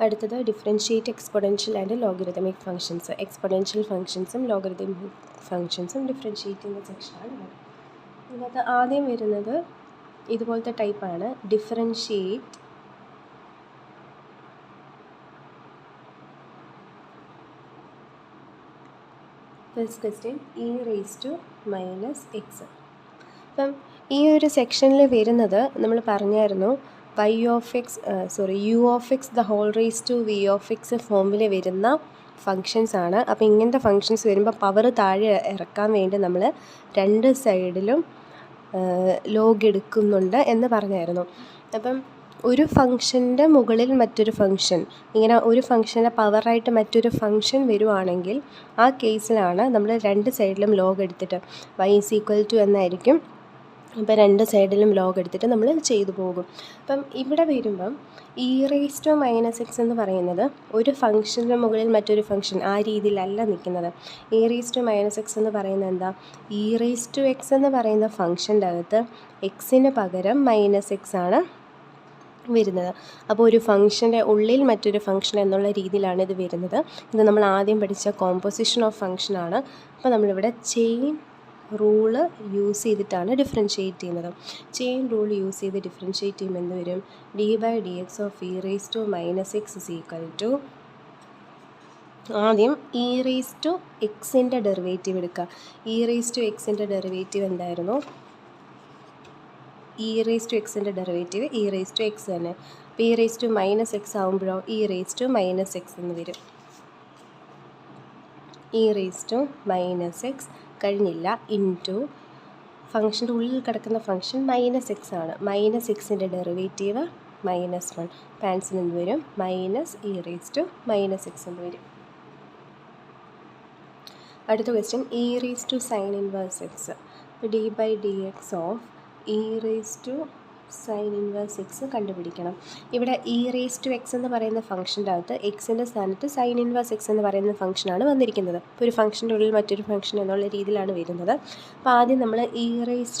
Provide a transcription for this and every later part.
അടുത്തത് differentiate exponential and logarithmic functions. Exponential ഫങ്ഷൻസും logarithmic ഫങ്ഷൻസും ഡിഫറൻഷ്യേറ്റ് ചെയ്യുന്ന സെക്ഷനാണ്. ഇതിനകത്ത് ആദ്യം വരുന്നത് ഇതുപോലത്തെ ടൈപ്പാണ്. Differentiate first question e⁻⁻x. അപ്പം ഈ ഒരു സെക്ഷനിൽ വരുന്നത് നമ്മൾ പറഞ്ഞായിരുന്നു u(x) the whole raise to v(x) ഫോമിൽ വരുന്ന ഫങ്ഷൻസ് ആണ്. അപ്പോൾ ഇങ്ങനത്തെ ഫങ്ഷൻസ് വരുമ്പോൾ പവർ താഴെ ഇറക്കാൻ വേണ്ടി നമ്മൾ രണ്ട് സൈഡിലും ലോഗ് എടുക്കുന്നുണ്ട് എന്ന് പറഞ്ഞായിരുന്നു. അപ്പം ഒരു ഫങ്ഷൻ്റെ മുകളിൽ മറ്റൊരു ഫങ്ഷൻ, ഇങ്ങനെ ഒരു ഫങ്ഷൻ്റെ പവറായിട്ട് മറ്റൊരു ഫങ്ഷൻ വരുവാണെങ്കിൽ ആ കേസിലാണ് നമ്മൾ രണ്ട് സൈഡിലും ലോഗ് എടുത്തിട്ട് y= എന്നായിരിക്കും. അപ്പോൾ രണ്ട് സൈഡിലും ലോഗ് എടുത്തിട്ട് നമ്മൾ ചെയ്തു പോകും. അപ്പം ഇവിടെ വരുമ്പം e⁻⁻x എന്ന് പറയുന്നത് ഒരു ഫങ്ഷൻ്റെ മുകളിൽ മറ്റൊരു ഫങ്ഷൻ ആ രീതിയിലല്ല നിൽക്കുന്നത്. e⁻⁻x എന്ന് പറയുന്നത് എന്താ? e⁻x എന്ന് പറയുന്ന ഫങ്ഷൻ്റെ അകത്ത് എക്സിന് പകരം -x ആണ് വരുന്നത്. അപ്പോൾ ഒരു ഫങ്ഷൻ്റെ ഉള്ളിൽ മറ്റൊരു ഫങ്ഷൻ എന്നുള്ള രീതിയിലാണ് ഇത് വരുന്നത്. ഇത് നമ്മൾ ആദ്യം പഠിച്ച കോമ്പോസിഷൻ ഓഫ് ഫങ്ഷനാണ്. അപ്പോൾ നമ്മളിവിടെ ചെയിൻ റൂള് യൂസ് ചെയ്തിട്ടാണ് ഡിഫറൻഷ്യേറ്റ് ചെയ്യുന്നത്. ചെയിൻ റൂൾ യൂസ് ചെയ്ത് ഡിഫറൻഷ്യേറ്റ് ചെയ്യുമ്പോൾ എന്ത് വരും? d/dx ഓഫ് e⁻⁻x ആദ്യം e⁻⁻x ഡെറിവേറ്റീവ് എടുക്കുക. e⁻⁻x ഡെറിവേറ്റീവ് എന്തായിരുന്നു? e⁻⁻x ഡെറിവേറ്റീവ് e⁻⁻x തന്നെ. അപ്പോൾ e⁻⁻x ആകുമ്പോഴോ e⁻⁻x എന്ന് വരും. e⁻⁻x കഴിഞ്ഞില്ല ഇൻറ്റു ഫങ്ഷൻ്റെ ഉള്ളിൽ കിടക്കുന്ന ഫങ്ഷൻ -x ആണ്. -x derivative -1. ആൻസർ എന്ത് വരും? -e⁻⁻x എന്ന് വരും. അടുത്ത question e⁻sin−1x. d/dx of e⁻sin−1x കണ്ടുപിടിക്കണം. ഇവിടെ e⁻x എന്ന് പറയുന്ന ഫംഗ്ഷൻ്റെ അകത്ത് എക്സിൻ്റെ സ്ഥാനത്ത് sin−1x എന്ന് പറയുന്ന ഫംഗ്ഷനാണ് വന്നിരിക്കുന്നത്. ഇപ്പോൾ ഒരു ഫംഗ്ഷൻ്റെ ഉള്ളിൽ മറ്റൊരു ഫംഗ്ഷൻ എന്നുള്ള രീതിയിലാണ് വരുന്നത്. അപ്പോൾ ആദ്യം നമ്മൾ e⁻x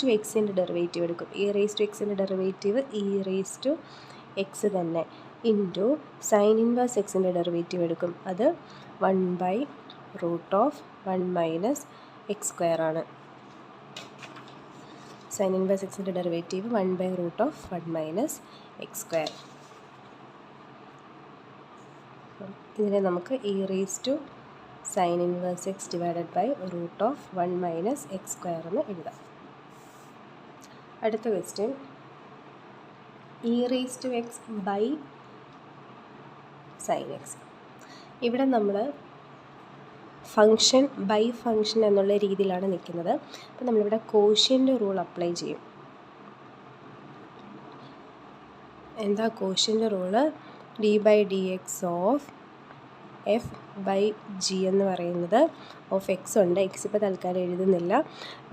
ഡെറിവേറ്റീവ് എടുക്കും. e⁻x ഡെറിവേറ്റീവ് e⁻x തന്നെ ഇൻറ്റു sin−1x ഡെറിവേറ്റീവ് എടുക്കും. അത് 1/√1 - x² ആണ്. sin−1x derivative 1/√1 - x². ഇതിനെ നമുക്ക് e⁻sin−1x /√1 - x² എന്ന് എഴുതാം. അടുത്ത ക്വസ്റ്റ്യൻ e⁻x/sin x. ഇവിടെ നമ്മൾ ഫങ്ഷൻ ബൈ ഫങ്ഷൻ എന്നുള്ള രീതിയിലാണ് നിൽക്കുന്നത്. അപ്പോൾ നമ്മളിവിടെ കോഷ്യൻ്റ് റൂൾ അപ്ലൈ ചെയ്യും. എന്താ quotient rule? d/dx of f/g എന്ന് പറയുന്നത് ഓഫ് x ഉണ്ട്. x ഇപ്പോൾ തൽക്കാലം എഴുതുന്നില്ല.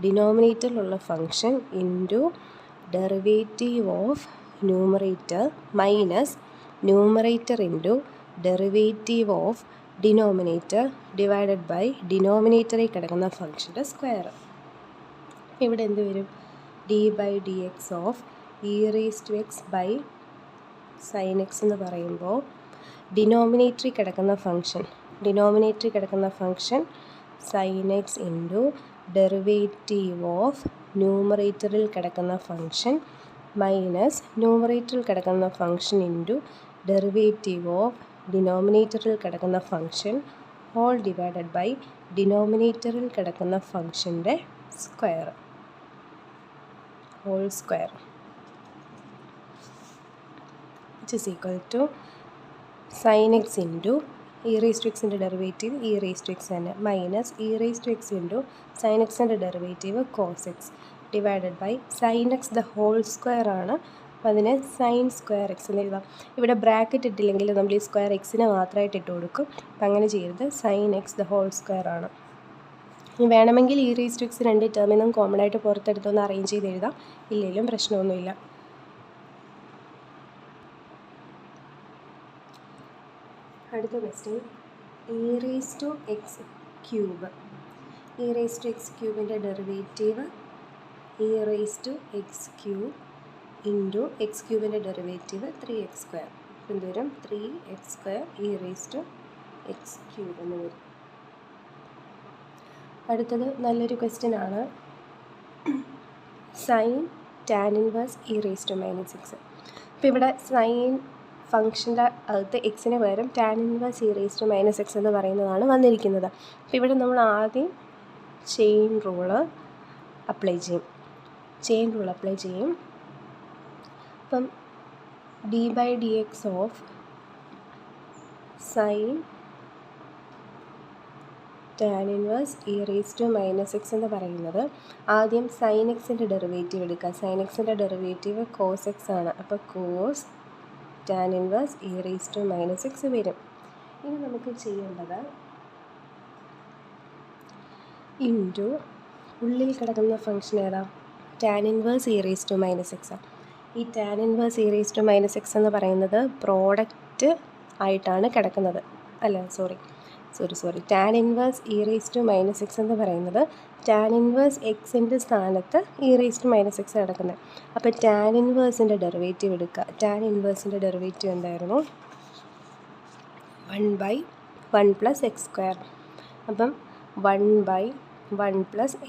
ഡിനോമിനേറ്ററിലുള്ള function into derivative of numerator minus numerator into derivative of denominator divided by ഡിനോമിനേറ്ററിൽ കിടക്കുന്ന ഫംഗ്ഷൻ്റെ സ്ക്വയർ. ഇവിടെ എന്ത് വരും? d/dx ഓഫ് e⁻x/sin x എന്ന് പറയുമ്പോൾ ഡിനോമിനേറ്ററിൽ കിടക്കുന്ന function sin x into derivative of ന്യൂമറേറ്ററിൽ കിടക്കുന്ന ഫംഗ്ഷൻ മൈനസ് ന്യൂമറേറ്ററിൽ കിടക്കുന്ന ഫംഗ്ഷൻ ഇൻറ്റു ഡെറിവേറ്റീവ് ഓഫ് ഡിനോമിനേറ്ററിൽ കിടക്കുന്ന ഫംഗ്ഷൻ ഹോൾ ഡിവൈഡഡ് ബൈ ഡിനോമിനേറ്ററിൽ കിടക്കുന്ന ഫംഗ്ഷൻ്റെ square whole square which is equal to sin x into e⁻x derivative e⁻x തന്നെ minus e⁻x into sin x derivative cos x divided by sin x the whole square ആണ്. അപ്പോൾ അതിനെ sin² x എന്ന് എഴുതാം. ഇവിടെ ബ്രാക്കറ്റ് ഇട്ടില്ലെങ്കിൽ നമ്മൾ ഈ square എക്സിനെ മാത്രമായിട്ട് ഇട്ട് കൊടുക്കും. അപ്പം അങ്ങനെ ചെയ്യരുത്. sin x the whole square ആണ്. ഇനി വേണമെങ്കിൽ e⁻x രണ്ട് ടേമിൽ നിന്നും കോമൺ ആയിട്ട് പുറത്തെടുത്തൊന്ന് അറേഞ്ച് ചെയ്ത് എഴുതാം. ഇല്ലെങ്കിലും പ്രശ്നമൊന്നുമില്ല. അടുത്ത question e⁻x³ derivative e⁻x³ into x³ derivative 3x². എന്ത് വരും? 3x² e⁻x³ എന്ന് വരും. അടുത്തത് നല്ലൊരു ക്വസ്റ്റ്യൻ ആണ്. Sine tan inverse e⁻x. അപ്പോൾ ഇവിടെ സൈൻ ഫംഗ്ഷൻ്റെ അകത്ത് എക്സിന് പകരം ടാൻ ഇൻവേഴ്സ് e⁻x എന്ന് പറയുന്നതാണ് വന്നിരിക്കുന്നത്. അപ്പോൾ ഇവിടെ നമ്മൾ ആദ്യം ചെയിൻ റൂള് അപ്ലൈ ചെയ്യും. അപ്പം d/dx of sine tan inverse e⁻x എന്ന് പറയുന്നത്, ആദ്യം സൈൻ എക്സിൻ്റെ ഡെറിവേറ്റീവ് എടുക്കുക. സൈൻ എക്സിൻ്റെ ഡെറിവേറ്റീവ് കോസ് എക്സ് ആണ്. അപ്പോൾ കോസ് ടാൻ ഇൻവേഴ്സ് e⁻x വരും. ഇനി നമുക്ക് ചെയ്യേണ്ടത് ഇൻറ്റു ഉള്ളിൽ കിടക്കുന്ന ഫംഗ്ഷൻ ഏതാ? Tan inverse e⁻x. ഈ ടാൻ ഇൻവേഴ്സ് e⁻x എന്ന് പറയുന്നത് പ്രോഡക്റ്റ് ആയിട്ടാണ് കിടക്കുന്നത്. ടാൻ ഇൻവേഴ്സ് e⁻x എന്ന് പറയുന്നത് ടാൻ ഇൻവേഴ്സ് എക്സിൻ്റെ സ്ഥാനത്ത് e⁻x കിടക്കുന്നത്. അപ്പോൾ ടാൻ ഇൻവേഴ്സിൻ്റെ ഡെറിവേറ്റീവ് എടുക്കുക. ടാൻ ഇൻവേഴ്സിൻ്റെ ഡെറിവേറ്റീവ് എന്തായിരുന്നു? 1/1 + x². അപ്പം 1/1 +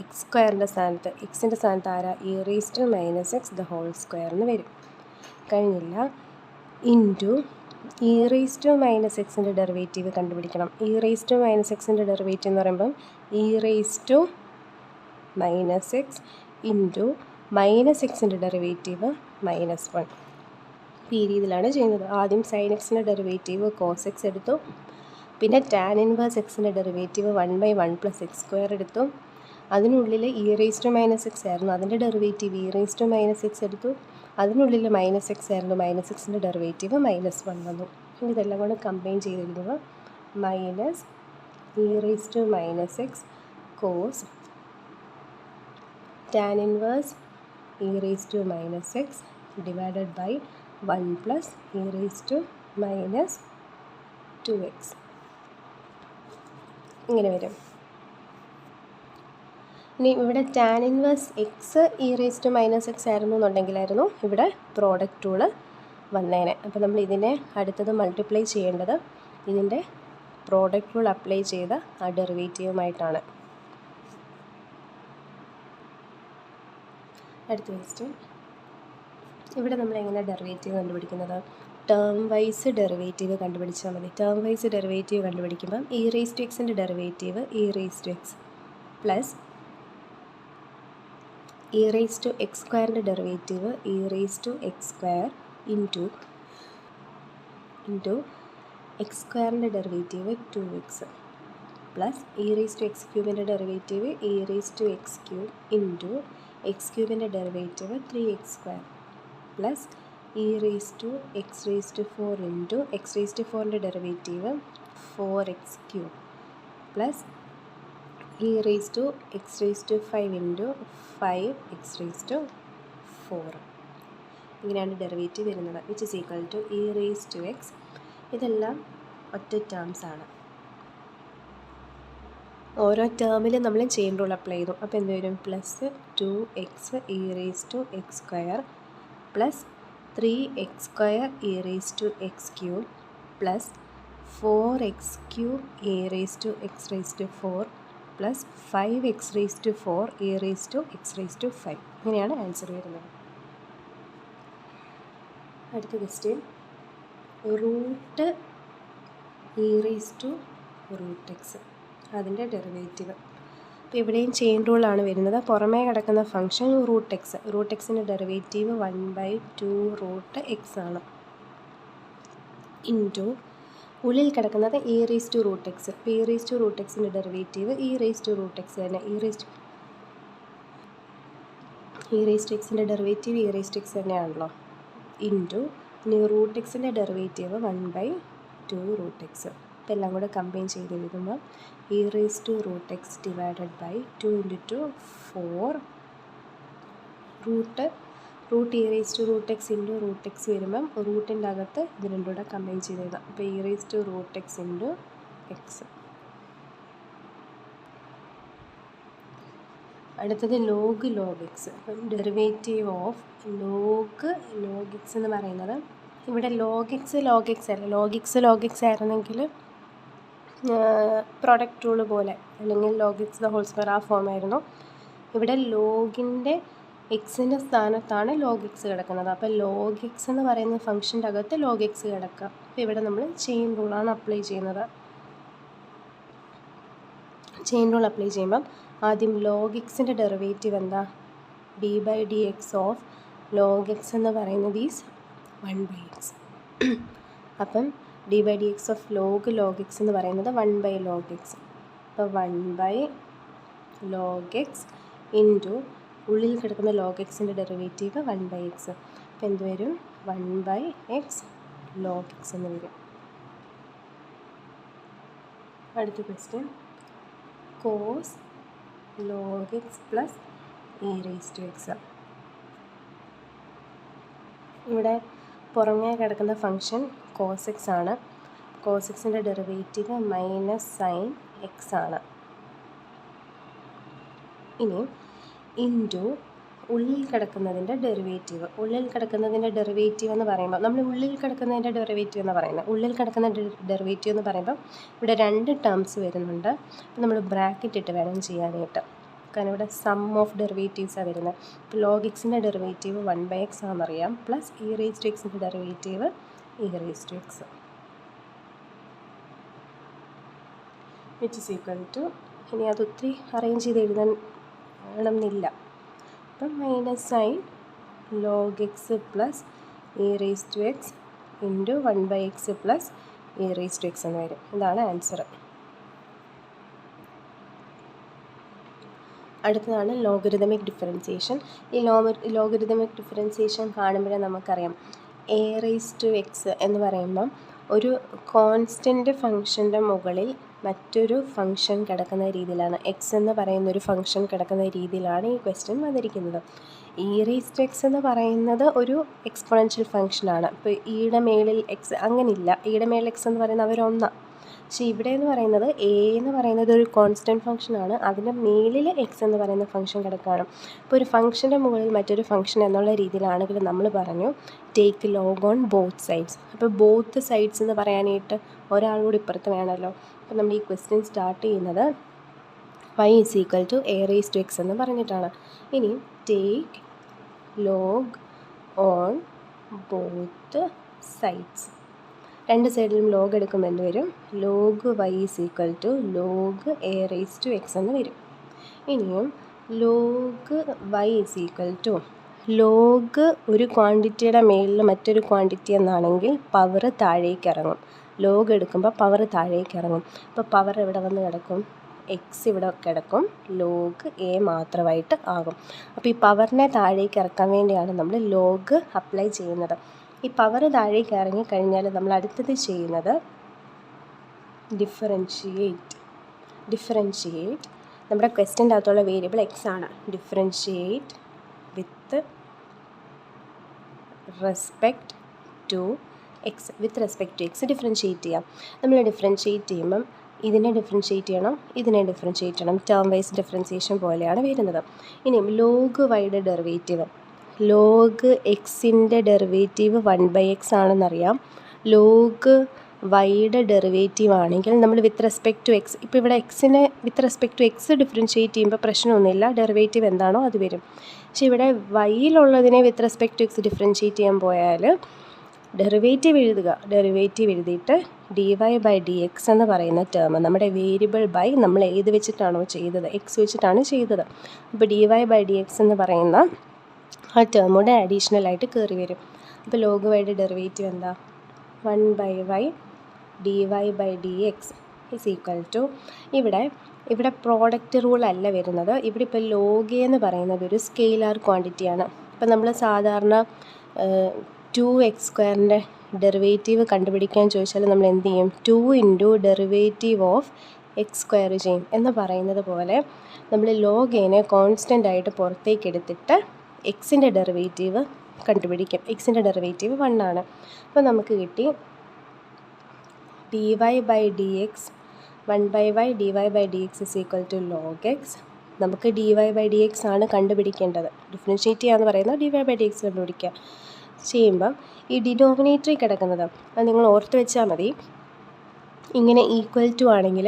x² സ്ഥാനത്ത് എക്സിൻ്റെ സ്ഥാനത്ത് ആരാ? e⁻x² എന്ന് വരും. കഴിഞ്ഞില്ല. ഇൻറ്റു e⁻x ഡെറിവേറ്റീവ് കണ്ടുപിടിക്കണം. e⁻x ഡെറിവേറ്റീവ് എന്ന് പറയുമ്പം e⁻x ഇൻറ്റു -x ഡെറിവേറ്റീവ് -1. ഈ രീതിയിലാണ് ചെയ്യുന്നത്. ആദ്യം സൈൻ എക്സിൻ്റെ ഡെറിവേറ്റീവ് കോസ് എക്സ് എടുത്തു. പിന്നെ ടാൻ ഇൻവേഴ്സ് എക്സിൻ്റെ ഡെറിവേറ്റീവ് 1/1 + x² എടുത്തു. അതിനുള്ളിൽ e⁻x ആയിരുന്നു, അതിൻ്റെ ഡെറിവേറ്റീവ് e⁻x എടുത്തു. അതിനുള്ളിൽ -x ആയിരുന്നു, -xൻ്റെ ഡെറിവേറ്റീവ് -1 വന്നു. ഇനി ഇതെല്ലാം കൂടെ കമ്പൈൻ ചെയ്തിരിക്കുന്നത് -e⁻x cos tan inverse e⁻x divided by 1 + e⁻2x ഇങ്ങനെ വരും. ഇനി ഇവിടെ ടാൻ ഇൻവേഴ്സ് എക്സ് e⁻x ആയിരുന്നു എന്നുണ്ടെങ്കിലായിരുന്നു ഇവിടെ പ്രോഡക്റ്റ് ടൂള് വന്നേനെ. അപ്പോൾ നമ്മൾ ഇതിനെ അടുത്തത് മൾട്ടിപ്ലൈ ചെയ്യേണ്ടത് ഇതിൻ്റെ പ്രോഡക്റ്റ് ടൂൾ അപ്ലൈ ചെയ്ത ആ ഡെറിവേറ്റീവുമായിട്ടാണ്. അടുത്ത ക്വസ്റ്റ്യൻ. ഇവിടെ നമ്മൾ എങ്ങനെ ഡെറിവേറ്റീവ് കണ്ടുപിടിക്കുന്നത്? ടേം വൈസ് ഡെറിവേറ്റീവ് കണ്ടുപിടിച്ചാൽ മതി. ടേം വൈസ് ഡെറിവേറ്റീവ് കണ്ടുപിടിക്കുമ്പം e⁻xൻ്റെ derivative e⁻x plus e⁻x² derivative e⁻x² into x² derivative 2x plus e⁻x³ derivative e⁻x³ into x³ derivative 3x² plus e⁻x⁴ into x⁴ derivative 4x³ plus e⁻x⁵ into 5x⁴. ഇങ്ങനെയാണ് derivative വരുന്നത്. Which is equal to e⁻x. ഇതെല്ലാം ഒറ്റ terms ആണ്. ഓരോ ടേമിലും നമ്മൾ chain rule apply ചെയ്തു. അപ്പോൾ എന്ത് വരും? +2x e⁻x² plus 3x² e⁻x³ plus 4x³ e⁻x⁴ plus 5x⁴ e⁻x⁵. ഇങ്ങനെയാണ് ആൻസർ വരുന്നത്. അടുത്ത ക്വസ്റ്റ്യൻ. റൂട്ട് e⁻√x അതിൻ്റെ ഡെറിവേറ്റീവ്. അപ്പോൾ ഇവിടെയും ചെയിൻ റൂളാണ് വരുന്നത്. പുറമേ കിടക്കുന്ന ഫംഗ്ഷൻ √x. √xൻ്റെ ഡെറിവേറ്റീവ് 1/2√x ആണ്. ഇൻറ്റു ഉള്ളിൽ കിടക്കുന്നത് e⁻√x. അപ്പോൾ e⁻√xൻ്റെ ഡെറിവേറ്റീവ് e⁻√x തന്നെ. e⁻xൻ്റെ ഡെറിവേറ്റീവ് e⁻x തന്നെയാണല്ലോ. ഇൻറ്റു ഇനി √xൻ്റെ ഡെറിവേറ്റീവ് 1/2√x. അപ്പോൾ എല്ലാം കൂടെ കമ്പൈൻ ചെയ്ത് എഴുതുമ്പോൾ e⁻√x divided by 2 × 2 4 √e⁻√x into √x വരുമ്പം റൂട്ടിൻ്റെ അകത്ത് ഇത് രണ്ടും കൂടെ കമ്പൈൻ ചെയ്ത് എഴുതാം. അപ്പോൾ e⁻√x ഇൻറ്റു x. അടുത്തത് log x. അപ്പം ഡെറിവേറ്റീവ് ഓഫ് log x എന്ന് പറയുന്നത് ഇവിടെ log x അല്ല, log x ആയിരുന്നെങ്കിൽ പ്രോഡക്റ്റ് റൂൾ പോലെ അല്ലെങ്കിൽ log x the whole square ആ ഫോം ആയിരുന്നു. ഇവിടെ ലോഗിൻ്റെ എക്സിൻ്റെ സ്ഥാനത്താണ് log x കിടക്കുന്നത്. അപ്പോൾ log x എന്ന് പറയുന്ന ഫംഗ്ഷൻ്റെ അകത്ത് log x കിടക്കുക. അപ്പോൾ ഇവിടെ നമ്മൾ ചെയിൻ റൂളാണ് അപ്ലൈ ചെയ്യുന്നത്. ചെയിൻ റൂൾ അപ്ലൈ ചെയ്യുമ്പം ആദ്യം log xൻ്റെ ഡെറിവേറ്റീവ് എന്താ? d/dx ഓഫ് log x എന്ന് പറയുന്നത് ഈസ് 1/x. അപ്പം d/dx ഓഫ് log x എന്ന് പറയുന്നത് 1/log x. അപ്പോൾ 1/log x ഇൻറ്റു ഉള്ളിൽ കിടക്കുന്ന log xൻ്റെ ഡെറിവേറ്റീവ് 1/x. അപ്പോൾ എന്ത് വരും? 1/x log x എന്ന് വരും. അടുത്ത question cos log x plus e raised to x. ഇവിടെ പുറമേ കിടക്കുന്ന ഫംഗ്ഷൻ cos x ആണ്. cos xൻ്റെ ഡെറിവേറ്റീവ് മൈനസ് സൈൻ എക്സ് ആണ്. ഇനി ഇൻറ്റു ഉള്ളിൽ കിടക്കുന്നതിൻ്റെ ഡെറിവേറ്റീവ്. ഉള്ളിൽ കിടക്കുന്നതിൻ്റെ ഡെറിവേറ്റീവ് എന്ന് പറയുമ്പോൾ നമ്മൾ ഉള്ളിൽ കിടക്കുന്നതിൻ്റെ ഡെറിവേറ്റീവ് എന്ന് പറയുന്നത്, ഉള്ളിൽ കിടക്കുന്ന ഡെറിവേറ്റീവ് എന്ന് പറയുമ്പോൾ ഇവിടെ 2 ടേംസ് വരുന്നുണ്ട്. അപ്പോൾ നമ്മൾ ബ്രാക്കറ്റ് ഇട്ട് വേണം ചെയ്യാനായിട്ട്. കാരണം ഇവിടെ സം ഓഫ് ഡെറിവേറ്റീവ്സാണ് വരുന്നത്. ഇപ്പോൾ log xൻ്റെ ഡെറിവേറ്റീവ് 1/x ആണെന്നറിയാം, പ്ലസ് e raised to xൻ്റെ derivative e raised to x which is equal to, ഇനി അത് ഒത്തിരി അറേഞ്ച് ചെയ്ത് എഴുതണമെന്നില്ല. അപ്പം minus sine log x plus e raised to x into 1/x plus e raised to x എന്ന് വരും. ഇതാണ് ആൻസർ. അടുത്തതാണ് ലോഗരിതമിക് ഡിഫറൻസിയേഷൻ. ഈ ലോഗരിതമിക് ഡിഫറൻസിയേഷൻ കാണുമ്പോഴേ നമുക്കറിയാം a raised to x എന്ന് പറയുമ്പം ഒരു കോൺസ്റ്റൻ്റ് ഫംഗ്ഷൻ്റെ മുകളിൽ മറ്റൊരു ഫംഗ്ഷൻ കിടക്കുന്ന രീതിയിലാണ്, എക്സ് എന്ന് പറയുന്ന ഒരു ഫംഗ്ഷൻ കിടക്കുന്ന രീതിയിലാണ് ഈ ക്വസ്റ്റ്യൻ വന്നിരിക്കുന്നത്. e raised to x എന്ന് പറയുന്നത് ഒരു എക്സ്പോണൻഷ്യൽ ഫംഗ്ഷനാണ്. ഇപ്പോൾ ഇയുടെ മേളിൽ എക്സ് അങ്ങനെയില്ല, ഇയുടെ മേളിൽ എക്സ് എന്ന് പറയുന്നത് അവരൊന്നാണ്. പക്ഷേ ഇവിടെ എന്ന് പറയുന്നത് എ എന്ന് പറയുന്നത് ഒരു കോൺസ്റ്റൻറ്റ് ഫംഗ്ഷനാണ്, അതിൻ്റെ മേളിൽ എക്സ് എന്ന് പറയുന്ന ഫംഗ്ഷൻ കിടക്കുകയാണ്. ഇപ്പോൾ ഒരു ഫംഗ്ഷൻ്റെ മുകളിൽ മറ്റൊരു ഫംഗ്ഷൻ എന്നുള്ള രീതിയിലാണെങ്കിൽ നമ്മൾ പറഞ്ഞു take log on both sides. അപ്പോൾ ബോത്ത് സൈഡ്സ് എന്ന് പറയാനായിട്ട് ഒരാളോട് ഇപ്പുറത്ത് വേണമല്ലോ. അപ്പോൾ നമ്മൾ ഈ ക്വസ്റ്റ്യൻ സ്റ്റാർട്ട് ചെയ്യുന്നത് y is equal to a raised to x എന്ന് പറഞ്ഞിട്ടാണ്. ഇനി take log on both sides. 2 സൈഡിലും ലോഗ് എടുക്കുമ്പോൾ എന്ത് വരും? Log y is equal to log a raised to x എന്ന് വരും. ഇനിയും log y is equal to log ഒരു ക്വാണ്ടിറ്റിയുടെ മേളിൽ മറ്റൊരു ക്വാണ്ടിറ്റി എന്നാണെങ്കിൽ പവർ താഴേക്ക് ഇറങ്ങും. ലോഗ് എടുക്കുമ്പോൾ പവർ താഴേക്ക് ഇറങ്ങും. അപ്പോൾ പവർ എവിടെ വന്ന് കിടക്കും? എക്സ് ഇവിടെ കിടക്കും, ലോഗ് എ മാത്രമായിട്ട് ആകും. അപ്പോൾ ഈ പവറിനെ താഴേക്ക് ഇറക്കാൻ വേണ്ടിയാണ് നമ്മൾ ലോഗ് അപ്ലൈ ചെയ്യുന്നത്. ഈ പവർ താഴേക്ക് ഇറങ്ങിക്കഴിഞ്ഞാൽ നമ്മൾ അടുത്തത് ചെയ്യുന്നത് ഡിഫറൻഷിയേറ്റ്. നമ്മുടെ ക്വസ്റ്റ്യൻ്റെ അകത്തുള്ള വേരിയബിൾ എക്സ് ആണ്. Differentiate with respect to x. With respect to x differentiate ചെയ്യാം. നമ്മൾ ഡിഫറൻഷിയേറ്റ് ചെയ്യുമ്പം ഇതിനെ ഡിഫറൻഷിയേറ്റ് ചെയ്യണം, ഇതിനെ ഡിഫറൻഷിയേറ്റ് ചെയ്യണം. ടേം വൈസ് ഡിഫറൻസിയേഷൻ പോലെയാണ് വരുന്നത്. ഇനിയും ലോഗ് വൈയുടെ ഡെറിവേറ്റീവ്, ലോഗ് എക്സിൻ്റെ ഡെറിവേറ്റീവ് 1/x ആണെന്നറിയാം. ലോഗ് വൈയുടെ ഡെറിവേറ്റീവ് ആണെങ്കിൽ നമ്മൾ വിത്ത് റെസ്പെക്ട് ടു എക്സ്, ഇപ്പോൾ ഇവിടെ എക്സിനെ with respect to x differentiate ചെയ്യുമ്പോൾ പ്രശ്നമൊന്നുമില്ല, ഡെറിവേറ്റീവ് എന്താണോ അത് വരും. പക്ഷേ ഇവിടെ വൈയിലുള്ളതിനെ with respect to x differentiate ചെയ്യാൻ പോയാൽ ഡെറിവേറ്റീവ് എഴുതിയിട്ട് dy/dx എന്ന് പറയുന്ന ടേം, നമ്മുടെ വേരിയബിൾ ബൈ നമ്മൾ ഏത് വെച്ചിട്ടാണോ ചെയ്തത്, എക്സ് വെച്ചിട്ടാണ് ചെയ്തത്. അപ്പോൾ dy/dx എന്ന് പറയുന്ന ആ ടേമോടെ അഡീഷണലായിട്ട് കയറി വരും. അപ്പോൾ ലോഗ് വൈയുടെ ഡെറിവേറ്റീവ് എന്താ? 1/y dy/dx is equal to, ഇവിടെ പ്രോഡക്റ്റ് റൂൾ അല്ല വരുന്നത്. ഇവിടെ ഇപ്പോൾ ലോഗ് എന്ന് പറയുന്നത് ഒരു സ്കെയിലാർ ക്വാണ്ടിറ്റിയാണ്. ഇപ്പോൾ നമ്മൾ സാധാരണ 2x² ഡെറിവേറ്റീവ് കണ്ടുപിടിക്കാൻ ചോദിച്ചാൽ നമ്മൾ എന്ത് ചെയ്യും? 2 ഇൻറ്റു ഡെറിവേറ്റീവ് ഓഫ് x² ചെയ്യും. എന്ന് പറയുന്നത് പോലെ നമ്മൾ ലോഗ് എനെ കോൺസ്റ്റൻ്റ് ആയിട്ട് പുറത്തേക്ക് എടുത്തിട്ട് എക്സിൻ്റെ ഡെറിവേറ്റീവ് കണ്ടുപിടിക്കും. എക്സിൻ്റെ ഡെറിവേറ്റീവ് 1 ആണ്. അപ്പോൾ നമുക്ക് കിട്ടി dy/dx 1/y dy/dx is equal to log x. നമുക്ക് dy/dx ആണ് കണ്ടുപിടിക്കേണ്ടത്. ഡിഫറൻഷിയേറ്റ് ചെയ്യാന്ന് പറയുന്നത് dy/dx കണ്ടുപിടിക്കുക. ചെയ്യുമ്പം ഈ ഡിനോമിനേറ്ററിൽ കിടക്കുന്നത് അത് നിങ്ങൾ ഓർത്ത് വെച്ചാൽ മതി. ഇങ്ങനെ ഈക്വൽ ടു ആണെങ്കിൽ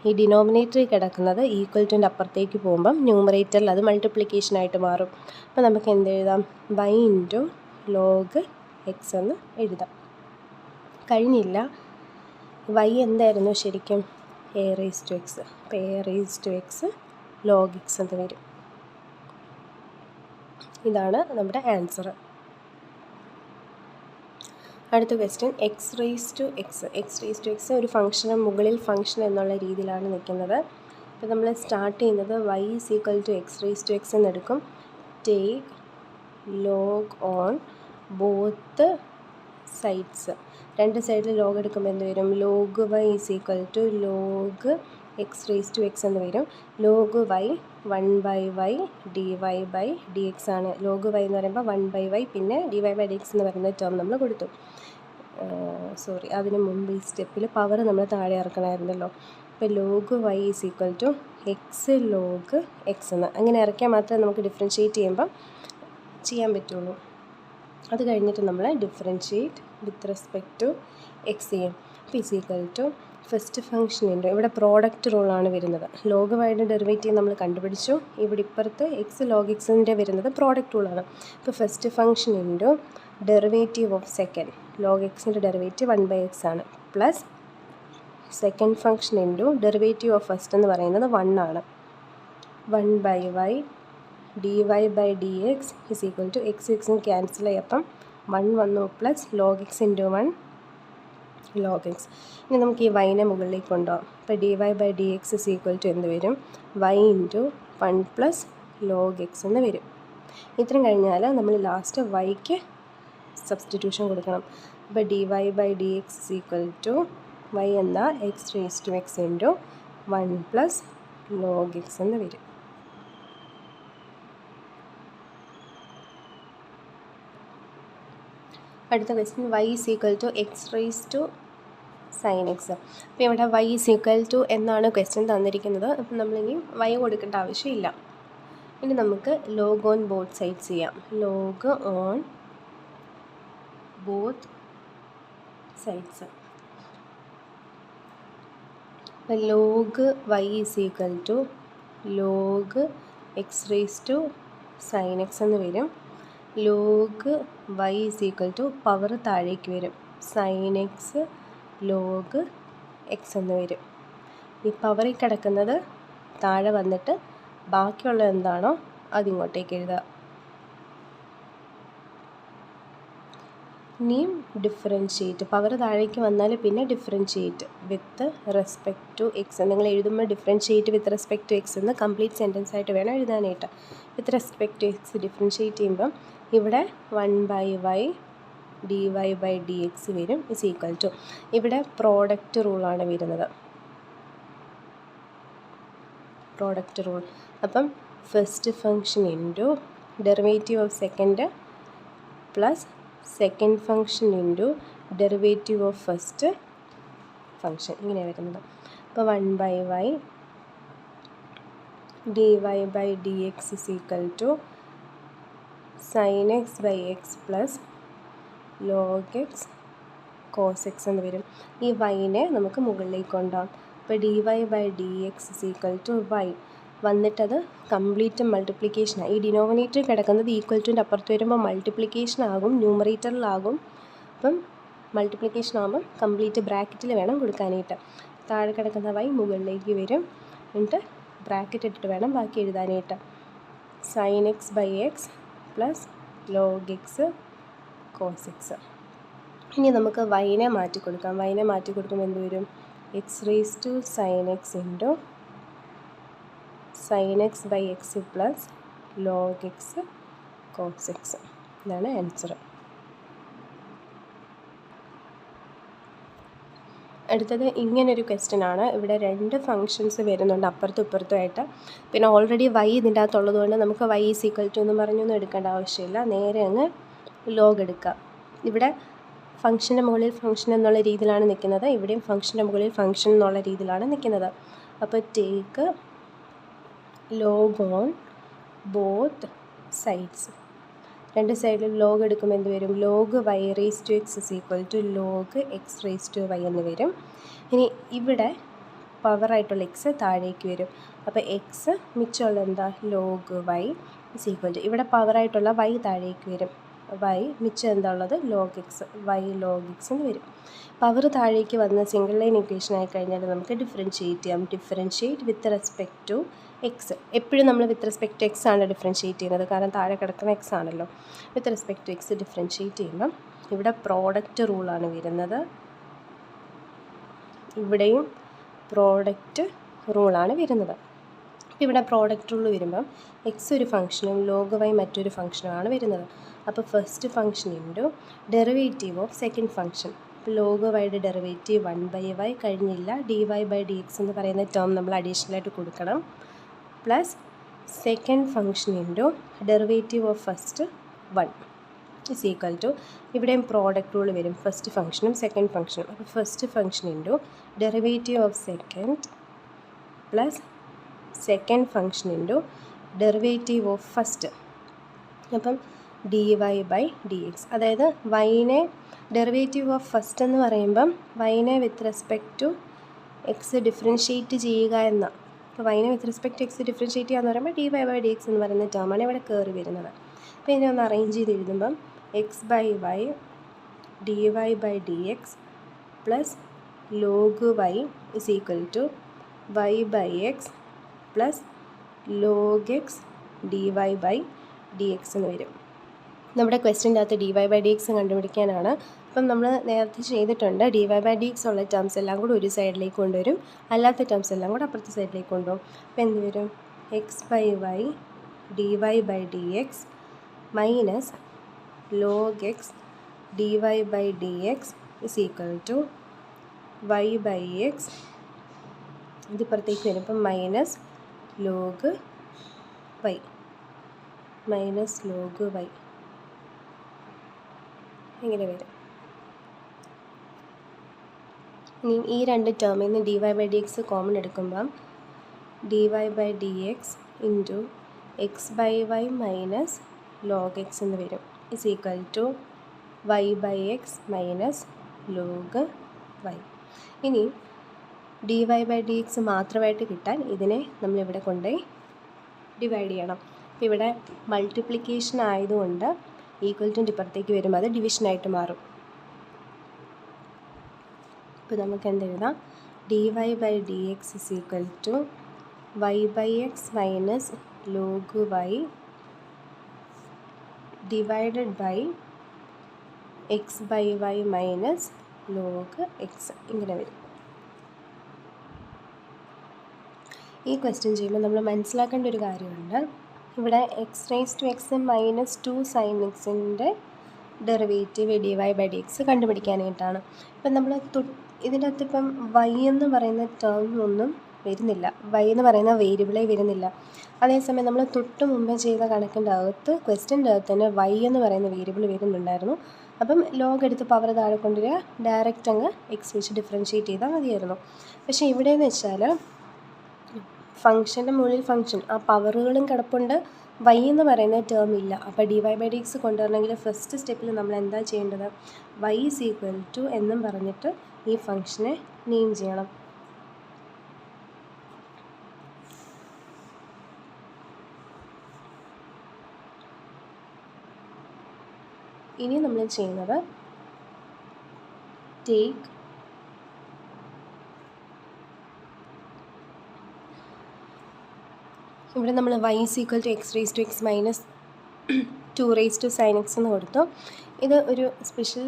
ഈ ഡിനോമിനേറ്ററിൽ കിടക്കുന്നത് ഈക്വൽ ടുൻ്റെ അപ്പുറത്തേക്ക് പോകുമ്പം ന്യൂമറേറ്ററിൽ അത് മൾട്ടിപ്ലിക്കേഷനായിട്ട് മാറും. അപ്പോൾ നമുക്ക് എന്ത് എഴുതാം? y ഇൻറ്റു ലോഗ് എക്സ് എന്ന് എഴുതാം. കഴിഞ്ഞില്ല. y എന്തായിരുന്നു ശരിക്കും? a raise to x. അപ്പോൾ a raise to x log x എന്ന് വരും. ഇതാണ് നമ്മുടെ ആൻസർ. അടുത്ത question x raise to x. X raise to x ഒരു ഫംഗ്ഷന് മുകളിൽ ഫംഗ്ഷൻ എന്നുള്ള രീതിയിലാണ് നിൽക്കുന്നത്. അപ്പോൾ നമ്മൾ സ്റ്റാർട്ട് ചെയ്യുന്നത് y is equal to x raise to x എന്നെടുക്കും. Take log on both sides. രണ്ട് സൈഡിൽ ലോഗ് എടുക്കുമ്പോൾ എന്ത് വരും? Log y is equal to log x raise to x എന്ന് വരും. Log y 1/y dy by d x ആണ്. Log y എന്ന് പറയുമ്പോൾ 1/y പിന്നെ dy ബൈ ഡി എക്സ് എന്ന് പറയുന്ന ടേം നമ്മൾ കൊടുത്തു. അതിന് മുമ്പ് ഈ സ്റ്റെപ്പിൽ പവർ നമ്മൾ താഴെ ഇറക്കണമായിരുന്നല്ലോ. അപ്പോൾ log y is equal to x log x എന്ന് അങ്ങനെ ഇറക്കിയാൽ മാത്രമേ നമുക്ക് ഡിഫറൻഷ്യേറ്റ് ചെയ്യുമ്പം ചെയ്യാൻ പറ്റുള്ളൂ. അത് കഴിഞ്ഞിട്ട് നമ്മൾ differentiate with respect to x ചെയ്യും. അപ്പോൾ ഈസ് ഈക്വൽ ടു ഫസ്റ്റ് ഫംഗ്ഷനുണ്ട്. ഇവിടെ പ്രോഡക്റ്റ് റൂളാണ് വരുന്നത്. ലോഗ് വൈയുടെ ഡെറിവേറ്റീവ് നമ്മൾ കണ്ടുപിടിച്ചു. ഇവിടെ ഇപ്പുറത്ത് എക്സ് ലോഗ് എക്സിൻ്റെ വരുന്നത് പ്രോഡക്റ്റ് റൂളാണ്. ഇപ്പോൾ first function into derivative of second. Log എക്സിൻ്റെ ഡെറിവേറ്റീവ് 1/x ആണ്. Plus second function into derivative of first എന്ന് പറയുന്നത് 1 ആണ്. 1/y dy by d x is equal to x എക്സും ക്യാൻസൽ ചെയ്യപ്പം 1 വന്നു plus log x into 1 log x. ഇനി നമുക്ക് ഈ വൈനെ മുകളിലേക്ക് കൊണ്ടുപോകാം. അപ്പോൾ dy by d x is equal to എന്ത് വരും? y into 1 plus log x എന്ന് വരും. ഇത്രയും കഴിഞ്ഞാൽ നമ്മൾ ലാസ്റ്റ് വൈക്ക് സബ്സ്റ്റിറ്റ്യൂഷൻ കൊടുക്കണം. അപ്പോൾ dy by d x is equal to y എന്ന x raise to x into 1 plus log x എന്ന് വരും. അടുത്ത question y is equal to x raise to sine x. അപ്പോൾ ഇവിടെ y ഈസ് ഈക്വൽ ടു എന്നാണ് question തന്നിരിക്കുന്നത്. അപ്പം നമ്മളിനി y കൊടുക്കേണ്ട ആവശ്യമില്ല. ഇനി നമുക്ക് ലോഗ് ഓൺ ബോത്ത് സൈഡ്സ് ചെയ്യാം. Log on both sides. അപ്പോൾ log y is equal to log x raise to sine x എന്ന് വരും. Log y is equal to power താഴേക്ക് വരും. സൈൻ എക്സ് ലോഗ് എക്സ് എന്ന് വരും. ഈ പവറിൽ കിടക്കുന്നത് താഴെ വന്നിട്ട് ബാക്കിയുള്ള എന്താണോ അതിങ്ങോട്ടേക്ക് എഴുതുക. ഇനിയും ഡിഫറൻഷ്യേറ്റ്. പവർ താഴേക്ക് വന്നാൽ പിന്നെ differentiate with respect to x. നിങ്ങൾ എഴുതുമ്പോൾ differentiate with respect to x എന്ന് കംപ്ലീറ്റ് സെൻറ്റൻസ് ആയിട്ട് വേണം എഴുതാനായിട്ട്. With respect to x differentiate ചെയ്യുമ്പം ഇവിടെ 1/y dy by d x വരും ഇസ് ഈക്വൽ ടു. ഇവിടെ പ്രോഡക്റ്റ് റൂളാണ് വരുന്നത്. Product rule. അപ്പം first function into derivative of second plus second function into derivative of first function ഇങ്ങനെ വരുന്നത്. അപ്പോൾ 1/y dy by d x is equal to sine x by x plus log x cos x എന്ന് വരും. ഈ വൈനെ നമുക്ക് മുകളിലേക്ക് കൊണ്ടുപോകാം. അപ്പോൾ dy by d x is equal to y വന്നിട്ടത് കംപ്ലീറ്റ് മൾട്ടിപ്ലിക്കേഷനാണ്. ഈ ഡിനോമിനേറ്റർ കിടക്കുന്നത് ഈക്വൽ ടുൻ്റെ അപ്പുറത്ത് വരുമ്പോൾ മൾട്ടിപ്ലിക്കേഷൻ ആകും, ന്യൂമറേറ്ററിലാകും. അപ്പം മൾട്ടിപ്ലിക്കേഷൻ ആകുമ്പം കംപ്ലീറ്റ് ബ്രാക്കറ്റിൽ വേണം കൊടുക്കാനായിട്ട്. താഴെ കിടക്കുന്ന y മുകളിലേക്ക് വരും. എന്നിട്ട് ബ്രാക്കറ്റ് ഇട്ടിട്ട് വേണം ബാക്കി എഴുതാനായിട്ട്. Sine x by x plus log x cos x. ഇനി നമുക്ക് വൈനെ മാറ്റി കൊടുക്കാം. വൈനെ മാറ്റി കൊടുക്കുമ്പോൾ എന്ത് വരും? X raise to sine x into sine x by x plus log x cos x. ഇതാണ് ആൻസർ. അടുത്തത് ഇങ്ങനൊരു ക്വസ്റ്റ്യൻ ആണ്. ഇവിടെ രണ്ട് ഫങ്ഷൻസ് വരുന്നുണ്ട് അപ്പുറത്തും ഇപ്പുറത്തുമായിട്ട്. പിന്നെ ഓൾറെഡി y ഇതിൻ്റെ അകത്തുള്ളത് കൊണ്ട് നമുക്ക് y ഈസ് ഈക്വൽ ടു എന്ന് പറഞ്ഞൊന്നും എടുക്കേണ്ട ആവശ്യമില്ല. നേരെ അങ്ങ് ലോഗ് എടുക്കുക. ഇവിടെ ഫംഗ്ഷൻ്റെ മുകളിൽ ഫംഗ്ഷൻ എന്നുള്ള രീതിയിലാണ് നിൽക്കുന്നത്. ഇവിടെയും ഫംഗ്ഷൻ്റെ മുകളിൽ ഫംഗ്ഷൻ എന്നുള്ള രീതിയിലാണ് നിൽക്കുന്നത്. അപ്പോൾ take log on both sides. രണ്ട് സൈഡിൽ ലോഗ് എടുക്കുമ്പോൾ എന്ത് വരും? Log y raise to x is equal to log x raise to y എന്ന് വരും. ഇനി ഇവിടെ പവറായിട്ടുള്ള എക്സ് താഴേക്ക് വരും. അപ്പോൾ എക്സ് മിച്ചമുള്ള എന്താ? Log y is equal to, ഇവിടെ പവറായിട്ടുള്ള വൈ താഴേക്ക് വരും. വൈ മിച്ചം എന്താ ഉള്ളത്? Log x, y log x എന്ന് വരും. പവർ താഴേക്ക് വന്ന സിംഗിൾ ലൈൻ ഇക്വേഷൻ ആയി കഴിഞ്ഞാൽ നമുക്ക് ഡിഫറൻഷ്യേറ്റ് ചെയ്യാം. Differentiate with respect to x. എപ്പോഴും നമ്മൾ വിത്ത് റെസ്പെക്ട് ടു എക്സ് ആണ് ഡിഫറൻഷ്യേറ്റ് ചെയ്യുന്നത്, കാരണം താഴെ കിടക്കുന്ന എക്സ് ആണല്ലോ. With respect to x differentiate ചെയ്യുമ്പം ഇവിടെ പ്രോഡക്റ്റ് റൂളാണ് വരുന്നത്, ഇവിടെയും പ്രോഡക്റ്റ് റൂളാണ് വരുന്നത്. ഇവിടെ പ്രോഡക്റ്റ് റൂൾ വരുമ്പം എക്സ് ഒരു ഫംഗ്ഷനും ലോഗ് വൈ മറ്റൊരു ഫംഗ്ഷനുമാണ് വരുന്നത്. അപ്പോൾ first function into derivative of second function. ഇപ്പോൾ ലോഗ് വൈയുടെ ഡെറിവേറ്റീവ് 1/y കഴിഞ്ഞില്ല, dy/dx എന്ന് പറയുന്ന ടേം നമ്മൾ അഡീഷണലായിട്ട് കൊടുക്കണം. Plus second function into derivative of first 1 is equal to, ഇവിടെയും പ്രോഡക്റ്റ് റൂൾ വരും, ഫസ്റ്റ് ഫംഗ്ഷനും സെക്കൻഡ് ഫംഗ്ഷനും. അപ്പോൾ first function into derivative of second plus second function into derivative of first. അപ്പം dy/dx, അതായത് വൈനെ ഡെറിവേറ്റീവ് ഓഫ് ഫസ്റ്റ് എന്ന് പറയുമ്പം വൈനെ with respect to x differentiate ചെയ്യുക എന്ന. അപ്പോൾ വൈനെ with respect to x differentiate ചെയ്യുക എന്ന് പറയുമ്പോൾ dy/dx എന്ന് പറയുന്ന ടേമാണ് ഇവിടെ കയറി വരുന്നത്. അപ്പോൾ ഇതിനെ ഒന്ന് അറേഞ്ച് ചെയ്ത് എഴുതുമ്പം x/y dy/dx plus log y is equal to y/x plus log x dy/dx എന്ന് വരും. നമ്മുടെ ക്വസ്റ്റ്യൻ്റെ അകത്ത് dy/dx കണ്ടുപിടിക്കാനാണ്. അപ്പം നമ്മൾ നേരത്തെ ചെയ്തിട്ടുണ്ട്, dy/dx ഉള്ള ടേംസ് എല്ലാം കൂടെ ഒരു സൈഡിലേക്ക് കൊണ്ടുവരും, അല്ലാത്ത ടേംസ് എല്ലാം കൂടെ അപ്പുറത്തെ സൈഡിലേക്ക് കൊണ്ടുപോകും. അപ്പോൾ എന്ത് വരും? x/y dy/dx minus log x dy/dx is equal to y/x, ഇതിപ്പുറത്തേക്ക് വരുമ്പം minus log y, minus log y ഇങ്ങനെ വരും. ഇനി ഈ രണ്ട് ടേമിൽ നിന്ന് dy/dx കോമൺ എടുക്കുമ്പം dy/dx into x/y minus log x എന്ന് വരും is equal to y/x minus log y. ഇനി dy/dx മാത്രമായിട്ട് കിട്ടാൻ ഇതിനെ നമ്മളിവിടെ കൊണ്ടുപോയി ഡിവൈഡ് ചെയ്യണം. അപ്പോൾ ഇവിടെ മൾട്ടിപ്ലിക്കേഷൻ ആയതുകൊണ്ട് ഈക്വൽ ടു ഇപ്പുറത്തേക്ക് വരുമ്പോൾ അത് ഡിവിഷനായിട്ട് മാറും. അപ്പോൾ നമുക്ക് എന്തെഴുതാം? dy/dx is equal to y/x minus log y divided by x/y minus log x ഇങ്ങനെ വരും. ഈ ക്വസ്റ്റ്യൻ ചെയ്യുമ്പോൾ നമ്മൾ മനസ്സിലാക്കേണ്ട ഒരു കാര്യമുണ്ട്. ഇവിടെ x⁻x minus 2 sin x derivative dy/dx കണ്ടുപിടിക്കാനായിട്ടാണ്. ഇപ്പം നമ്മൾ ഇതിൻ്റെ അകത്ത് ഇപ്പം y എന്ന് പറയുന്ന ടേം ഒന്നും വരുന്നില്ല, y എന്ന് പറയുന്ന വേരിയബിളേ വരുന്നില്ല. അതേസമയം നമ്മൾ തൊട്ട് മുമ്പേ ചെയ്ത കണക്കിൻ്റെ അകത്ത് ക്വസ്റ്റ്യൻ്റെ അകത്ത് തന്നെ y എന്ന് പറയുന്ന വേരിയബിൾ വരുന്നുണ്ടായിരുന്നു. അപ്പം ലോഗ് എടുത്ത് പവർ താഴെ കൊണ്ടുവരിക, ഡയറക്റ്റ് അങ്ങ് എക്സ് വെച്ച് ഡിഫറൻഷ്യേറ്റ് ചെയ്താൽ മതിയായിരുന്നു. പക്ഷേ ഇവിടെയെന്ന് വെച്ചാൽ ഫംഗ്ഷൻ്റെ മുകളിൽ ഫംഗ്ഷൻ ആ പവറുകളും കിടപ്പുണ്ട്, y എന്ന് പറയുന്ന ടേം ഇല്ല. അപ്പോൾ dy/dx കൊണ്ടുവരണമെങ്കിൽ ഫസ്റ്റ് സ്റ്റെപ്പിൽ നമ്മൾ എന്താ ചെയ്യേണ്ടത്? y ഈസ് ഈക്വൽ ടു എന്നും പറഞ്ഞിട്ട് ഈ ഫംഗ്ഷനെ നെയിം ചെയ്യണം. ഇനി നമ്മൾ ചെയ്യുന്നത് ടേക്ക് ഇവിടെ നമ്മൾ y is equal to x⁻x minus 2 sin x എന്ന് കൊടുത്തു. ഇത് ഒരു സ്പെഷ്യൽ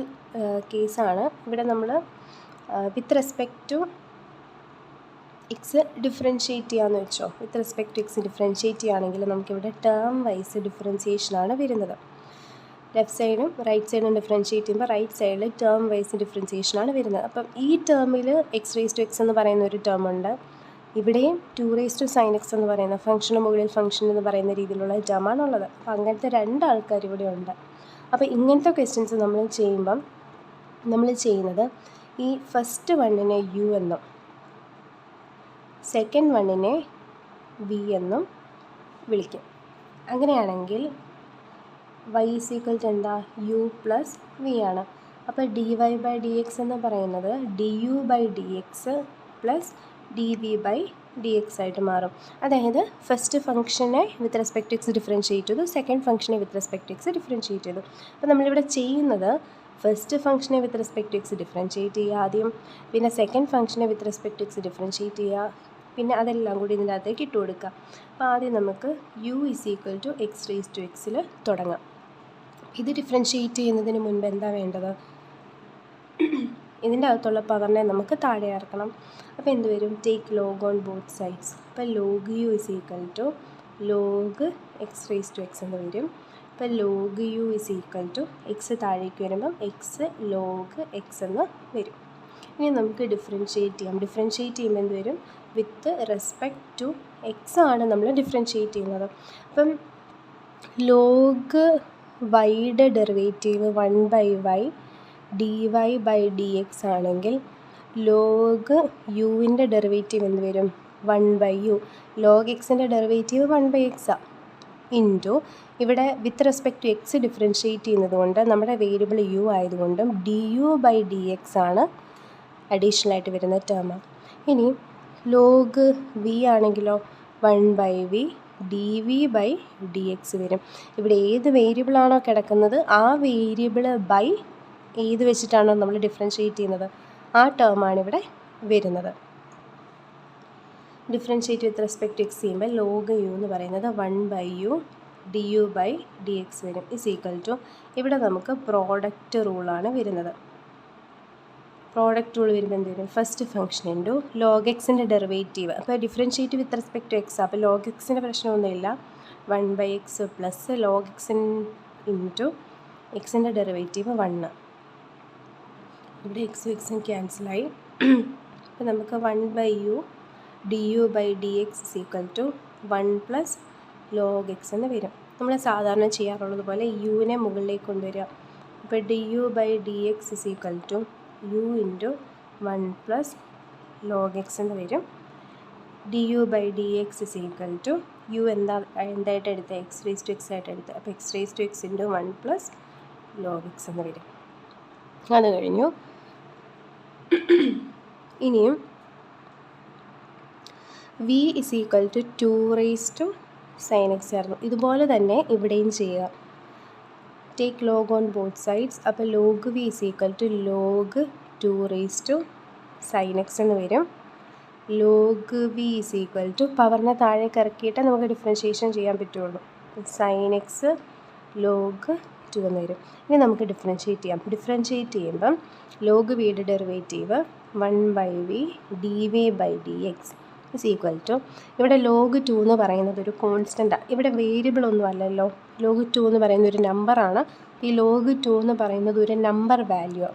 കേസാണ്. ഇവിടെ നമ്മൾ with respect to x differentiate ചെയ്യാമെന്ന് വെച്ചോ. With respect to x differentiate ചെയ്യുകയാണെങ്കിൽ നമുക്കിവിടെ ടേം വൈസ് ഡിഫറൻസിയേഷനാണ് വരുന്നത്. ലെഫ്റ്റ് സൈഡും റൈറ്റ് സൈഡും ഡിഫറൻഷ്യേറ്റ് ചെയ്യുമ്പോൾ റൈറ്റ് സൈഡിൽ ടേം വൈസ് ഡിഫറൻസിയേഷനാണ് വരുന്നത്. അപ്പം ഈ ടേമിൽ x⁻x എന്ന് പറയുന്ന ഒരു ടേം ഉണ്ട്, ഇവിടെയും 2 sin x എന്ന് പറയുന്ന ഫംഗ്ഷന് മുകളിൽ ഫംഗ്ഷൻ എന്ന് പറയുന്ന രീതിയിലുള്ള ടേമാണുള്ളത്. അപ്പോൾ അങ്ങനത്തെ രണ്ട് ആൾക്കാർ ഇവിടെ ഉണ്ട്. അപ്പോൾ ഇങ്ങനത്തെ ക്വസ്റ്റ്യൻസ് നമ്മൾ ചെയ്യുമ്പം നമ്മൾ ചെയ്യുന്നത് ഈ ഫസ്റ്റ് വണ്ണിനെ u എന്നും സെക്കൻഡ് വണ്ണിനെ v എന്നും വിളിക്കും. അങ്ങനെയാണെങ്കിൽ വൈ ഈസ് ഈക്വൽ ടു എന്താ യു പ്ലസ് വി ആണ്. അപ്പോൾ d y by d x എന്ന് പറയുന്നത് d u by d x plus d v by d x ആയിട്ട് മാറും. അതായത് ഫസ്റ്റ് ഫംഗ്ഷനെ with respect to x differentiate ചെയ്തു, സെക്കൻഡ് ഫംഗ്ഷനെ with respect to x differentiate ചെയ്തു. അപ്പോൾ നമ്മളിവിടെ ചെയ്യുന്നത് ഫസ്റ്റ് ഫംഗ്ഷനെ with respect to x differentiate ചെയ്യുക ആദ്യം, പിന്നെ സെക്കൻഡ് ഫംഗ്ഷനെ with respect to x differentiate ചെയ്യുക, പിന്നെ അതെല്ലാം കൂടി ഇതിൻ്റെ അകത്തേക്ക് ഇട്ട് കൊടുക്കുക. അപ്പോൾ ആദ്യം നമുക്ക് u is equal to x raise to എക്സിൽ തുടങ്ങാം. ഇത് ഡിഫറൻഷ്യേറ്റ് ചെയ്യുന്നതിന് മുൻപ് എന്താ വേണ്ടത്? ഇതിൻ്റെ അകത്തുള്ള പവറിനെ നമുക്ക് താഴെ ഇറക്കണം. അപ്പോൾ എന്ത് വരും? Take log on both sides. അപ്പോൾ log u is equal to log x raise to x എന്ന് വരും. അപ്പോൾ log u is equal to x താഴേക്ക് വരുമ്പം എക്സ് ലോഗ് എക്സ് എന്ന് വരും. ഇനി നമുക്ക് ഡിഫറൻഷ്യേറ്റ് ചെയ്യാം. ഡിഫറൻഷ്യേറ്റ് ചെയ്യുമ്പോൾ എന്ത് വരും? വിത്ത് റെസ്പെക്ട് ടു എക്സ് ആണ് നമ്മൾ ഡിഫറൻഷ്യേറ്റ് ചെയ്യുന്നത്. അപ്പം ലോഗ് വൈയുടെ derivative 1/y dy by d x ആണെങ്കിൽ ലോഗ് യുവിൻ്റെ ഡെറിവേറ്റീവ് എന്ത് വരും? 1/u. ലോഗ് എക്സിൻ്റെ ഡെറിവേറ്റീവ് 1/x ഇൻറ്റു ഇവിടെ with respect to x differentiate ചെയ്യുന്നത് കൊണ്ട് നമ്മുടെ വേരിയബിൾ യു ആയതുകൊണ്ടും d u by d x ആണ് അഡീഷണൽ ആയിട്ട് വരുന്ന ടേം. ഇനി ലോഗ് വി ആണെങ്കിലോ 1/v d v by d x വരും. ഇവിടെ ഏത് വേരിയബിളാണോ കിടക്കുന്നത് ആ വേരിയബിൾ ബൈ ഏത് വെച്ചിട്ടാണോ നമ്മൾ ഡിഫറൻഷ്യേറ്റ് ചെയ്യുന്നത് ആ ടേമാണ് ഇവിടെ വരുന്നത്. Differentiate with respect to x ചെയ്യുമ്പോൾ ലോഗ് യു എന്ന് പറയുന്നത് 1/u d u by d x വരും ഇസ് ഈക്വൽ ടു ഇവിടെ നമുക്ക് പ്രോഡക്റ്റ് റൂളാണ് വരുന്നത്. പ്രോഡക്റ്റ് റൂൾ വരുമ്പോൾ എന്ത് വരും? ഫസ്റ്റ് ഫംഗ്ഷൻ ഇൻറ്റു ലോഗ് എക്സിൻ്റെ ഡെറിവേറ്റീവ്. അപ്പോൾ differentiate with respect to x, അപ്പോൾ ലോഗ് എക്സിൻ്റെ പ്രശ്നമൊന്നുമില്ല. 1/x പ്ലസ് ലോഗ് എക്സിൻ ഇൻറ്റു എക്സിൻ്റെ ഡെറിവേറ്റീവ് 1. ഇവിടെ എക്സും എക്സും ക്യാൻസലായി. അപ്പോൾ നമുക്ക് 1/u d u by d x is equal to 1 plus log x എന്ന് വരും. നമ്മൾ സാധാരണ ചെയ്യാറുള്ളത് പോലെ യുവിനെ മുകളിലേക്ക് കൊണ്ടുവരിക. അപ്പോൾ d u by d x is equal to u into 1 plus log x എന്ന് വരും. D u by d x is equal to u എന്തായിട്ട് എടുത്തത്? എക്സ് റേസ് ടു എക്സ് ആയിട്ട് എടുത്തത്. അപ്പോൾ x raise to x into 1 plus log x എന്ന് വരും. അത് കഴിഞ്ഞു. ഇനിയും v is equal to 2 raise to sine x ആയിരുന്നു. ഇതുപോലെ തന്നെ ഇവിടെയും ചെയ്യുക. Take log on both sides. അപ്പോൾ log v is equal to log 2 raise to sine x എന്ന് വരും. Log v is equal to പവറിനെ താഴേക്ക് ഇറക്കിയിട്ട് നമുക്ക് ഡിഫറൻഷ്യേഷൻ ചെയ്യാൻ പറ്റുള്ളൂ. സൈൻ എക്സ് ലോഗ് 2 എന്ന് വരും. ഇനി നമുക്ക് ഡിഫറൻഷ്യേറ്റ് ചെയ്യാം. ഡിഫറൻഷ്യേറ്റ് ചെയ്യുമ്പം ലോഗ് വിയുടെ derivative 1/v d v by d x is equal to ഇവിടെ ലോഗ് 2 എന്ന് പറയുന്നത് ഒരു കോൺസ്റ്റൻ്റാണ്. ഇവിടെ വേരിയബിൾ ഒന്നും അല്ലല്ലോ. ലോഗ് 2 എന്ന് പറയുന്നത് ഒരു നമ്പറാണ്. ഈ ലോഗ് 2 എന്ന് പറയുന്നത് ഒരു നമ്പർ വാല്യൂ,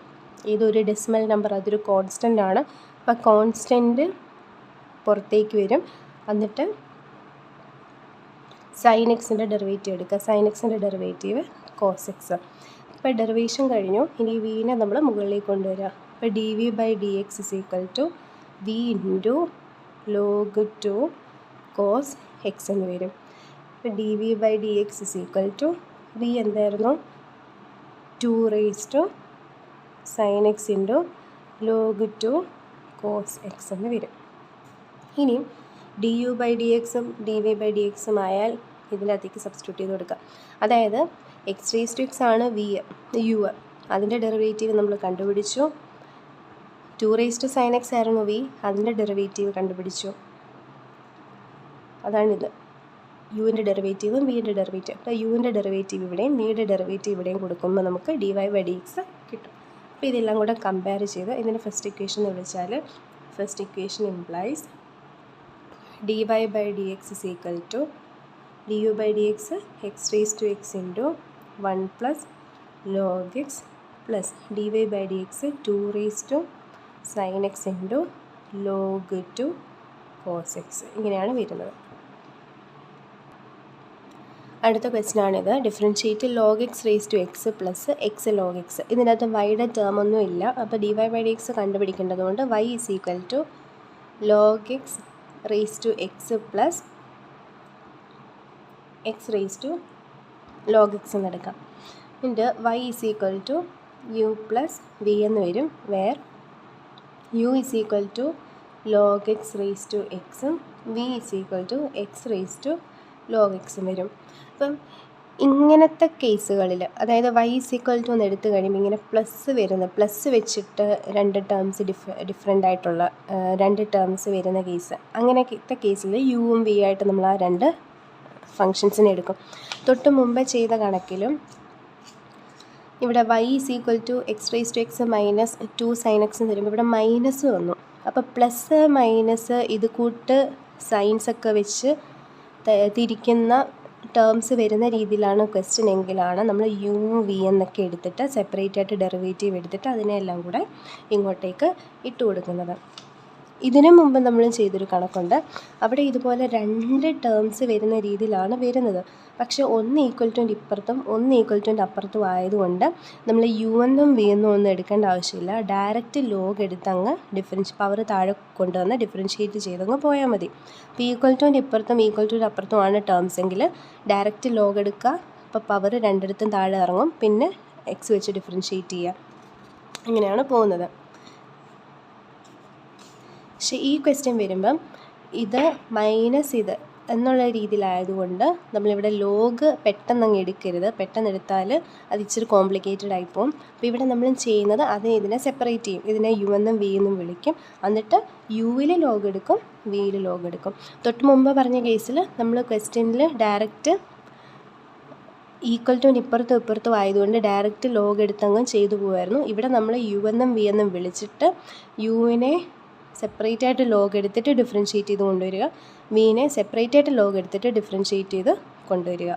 ഏതൊരു ഡെസിമൽ നമ്പർ, അതൊരു കോൺസ്റ്റൻ്റ് ആണ്. അപ്പോൾ കോൺസ്റ്റൻറ്റ് പുറത്തേക്ക് വരും. എന്നിട്ട് സൈൻ എക്സിൻ്റെ ഡെറിവേറ്റീവ് എടുക്കുക. സൈൻ എക്സിൻ്റെ ഡെറിവേറ്റീവ് കോസ് എക്സ്. ഇപ്പോൾ ഡെറിവേഷൻ കഴിഞ്ഞു. ഇനി വീനെ നമ്മൾ മുകളിലേക്ക് കൊണ്ടുവരിക. അപ്പോൾ d v by d x is equal to v into log 2 cos x എന്ന് വരും. ഇപ്പോൾ d v by d x is equal to v എന്തായിരുന്നു? 2 raise to sine x into log 2 cos x എന്ന് വരും. ഇനി ഡി യു ബൈ ഡി എക്സും d v by d എക്സും ആയാൽ ഇതിനകത്തേക്ക് സബ്സ്റ്റിറ്റ്യൂട്ട് ചെയ്ത് കൊടുക്കുക. അതായത് എക്സ് റേസ് ടു എക്സ് ആണ് വി യു, അതിൻ്റെ ഡെറിവേറ്റീവ് നമ്മൾ കണ്ടുപിടിച്ചു. 2 റേസ് ടു സൈൻ എക്സ് ആയിരുന്നു വി, അതിൻ്റെ ഡെറിവേറ്റീവ് കണ്ടുപിടിച്ചു. അതാണിത്. യുവിൻ്റെ ഡെറിവേറ്റീവും വിയുടെ ഡെറിവേറ്റീവ്. അപ്പോൾ യുവിൻ്റെ ഡെറിവേറ്റീവ് ഇവിടെയും വിയുടെ ഡെറിവേറ്റീവ് ഇവിടെയും കൊടുക്കുമ്പോൾ നമുക്ക് d y by d x കിട്ടും. അപ്പോൾ ഇതെല്ലാം കൂടെ കമ്പയർ ചെയ്ത് ഇതിൻ്റെ ഫസ്റ്റ് ഇക്വേഷൻ എന്ന് വിളിച്ചാൽ first equation implies dy by dx is equal to du by dx x raised to x into 1 plus log x plus dy by dx 2 raised to sin x into log 2 cos x. ഇങ്ങനെയാണ് വരുന്നത്. അടുത്ത question ആണിത്. Differentiate log x raise to x plus x log x. ഇതിനകത്ത് വൈയുടെ term ഒന്നും ഇല്ല. അപ്പോൾ d y by d x കണ്ടുപിടിക്കേണ്ടതുകൊണ്ട് y is equal to log x raise to x plus x raise to log x എന്ന് എടുക്കാം. എന്നിട്ട് y is equal to u plus v എന്ന് വരും. Where u is equal to log x raise to എക്സും v is equal to x raise to log എക്സും വരും. അപ്പം ഇങ്ങനത്തെ കേസുകളിൽ, അതായത് y ഈസ് ഈക്വൽ ടു എന്ന് എടുത്തു കഴിയുമ്പോൾ ഇങ്ങനെ പ്ലസ് വെച്ചിട്ട് രണ്ട് ടേംസ് ഡിഫറെൻ്റ് ആയിട്ടുള്ള രണ്ട് ടേംസ് വരുന്ന കേസ്, അങ്ങനത്തെ കേസിൽ യുവും വി ആയിട്ട് നമ്മൾ ആ രണ്ട് ഫങ്ഷൻസിനെ എടുക്കും. തൊട്ട് മുമ്പ് ചെയ്ത കണക്കിലും ഇവിടെ y is equal to x raise to x minus 2 sin x എന്ന് വരുമ്പോൾ ഇവിടെ മൈനസ് വന്നു. അപ്പോൾ പ്ലസ് മൈനസ് ഇത് കൂട്ട് സൈൻസൊക്കെ വെച്ച് തിരിക്കുന്ന ടേംസ് വരുന്ന രീതിയിലാണ് ക്വസ്റ്റ്യൻ എങ്കിലാണ് നമ്മൾ യു വി എന്നൊക്കെ എടുത്തിട്ട് സെപ്പറേറ്റ് ആയിട്ട് ഡെറിവേറ്റീവ് എടുത്തിട്ട് അതിനെല്ലാം കൂടെ ഇങ്ങോട്ടേക്ക് ഇട്ട് കൊടുക്കുന്നത്. ഇതിനു മുമ്പ് നമ്മൾ ചെയ്തൊരു കണക്കുണ്ട്. അവിടെ ഇതുപോലെ രണ്ട് ടേംസ് വരുന്ന രീതിയിലാണ് വരുന്നത്. പക്ഷേ ഒന്ന് ഈക്വൽ ടുൻ്റെ ഇപ്പുറത്തും ഒന്ന് ഈക്വൽ ടുൻ്റെ അപ്പുറത്തും ആയതുകൊണ്ട് നമ്മൾ യു എന്നും വി എന്നും ഒന്നും എടുക്കേണ്ട ആവശ്യമില്ല. ഡയറക്റ്റ് ലോഗ് എടുത്തങ്ങ് പവർ താഴെ കൊണ്ടുവന്ന് ഡിഫറൻഷ്യേറ്റ് ചെയ്തങ്ങ് പോയാൽ മതി. അപ്പോൾ ഈക്വൽ ടുൻ്റെ ഇപ്പുറത്തും ഈക്വൽ ടുൻ്റെ അപ്പുറത്തുമാണ് ടേംസ് എങ്കിൽ ഡയറക്റ്റ് ലോഗ് എടുക്കുക. അപ്പോൾ പവർ രണ്ടിടത്തും താഴെ ഇറങ്ങും. പിന്നെ എക്സ് വെച്ച് ഡിഫറൻഷ്യേറ്റ് ചെയ്യുക. അങ്ങനെയാണ് പോകുന്നത്. പക്ഷേ ഈ ക്വസ്റ്റ്യൻ വരുമ്പം ഇത് മൈനസ് ഇത് എന്നുള്ള രീതിയിലായതുകൊണ്ട് നമ്മളിവിടെ ലോഗ് പെട്ടെന്നങ്ങ് എടുക്കരുത്. പെട്ടെന്ന് എടുത്താൽ അത് ഇച്ചിരി കോംപ്ലിക്കേറ്റഡ് ആയിപ്പോവും. അപ്പോൾ ഇവിടെ നമ്മൾ ചെയ്യുന്നത് ഇതിനെ സെപ്പറേറ്റ് ചെയ്യും. ഇതിനെ യു എന്നും വി എന്നും വിളിക്കും. എന്നിട്ട് യുവിൽ ലോഗ് എടുക്കും, വിയിൽ ലോഗ് എടുക്കും. തൊട്ട് മുമ്പ് പറഞ്ഞ കേസിൽ നമ്മൾ ക്വസ്റ്റ്യനിൽ ഡയറക്റ്റ് ഈക്വൽ ടു ഇപ്പുറത്തും ആയതുകൊണ്ട് ഡയറക്റ്റ് ലോഗ് എടുത്തങ്ങ് ചെയ്തു പോകുമായിരുന്നു. ഇവിടെ നമ്മൾ യു എന്നും വി എന്നും വിളിച്ചിട്ട് യുവിനെ സെപ്പറേറ്റ് ആയിട്ട് ലോഗ് എടുത്തിട്ട് ഡിഫറൻഷ്യേറ്റ് ചെയ്ത് കൊണ്ടുവരിക, വിനെ സെപ്പറേറ്റ് ആയിട്ട് ലോഗ് എടുത്തിട്ട് ഡിഫറൻഷ്യേറ്റ് ചെയ്ത് കൊണ്ടുവരിക.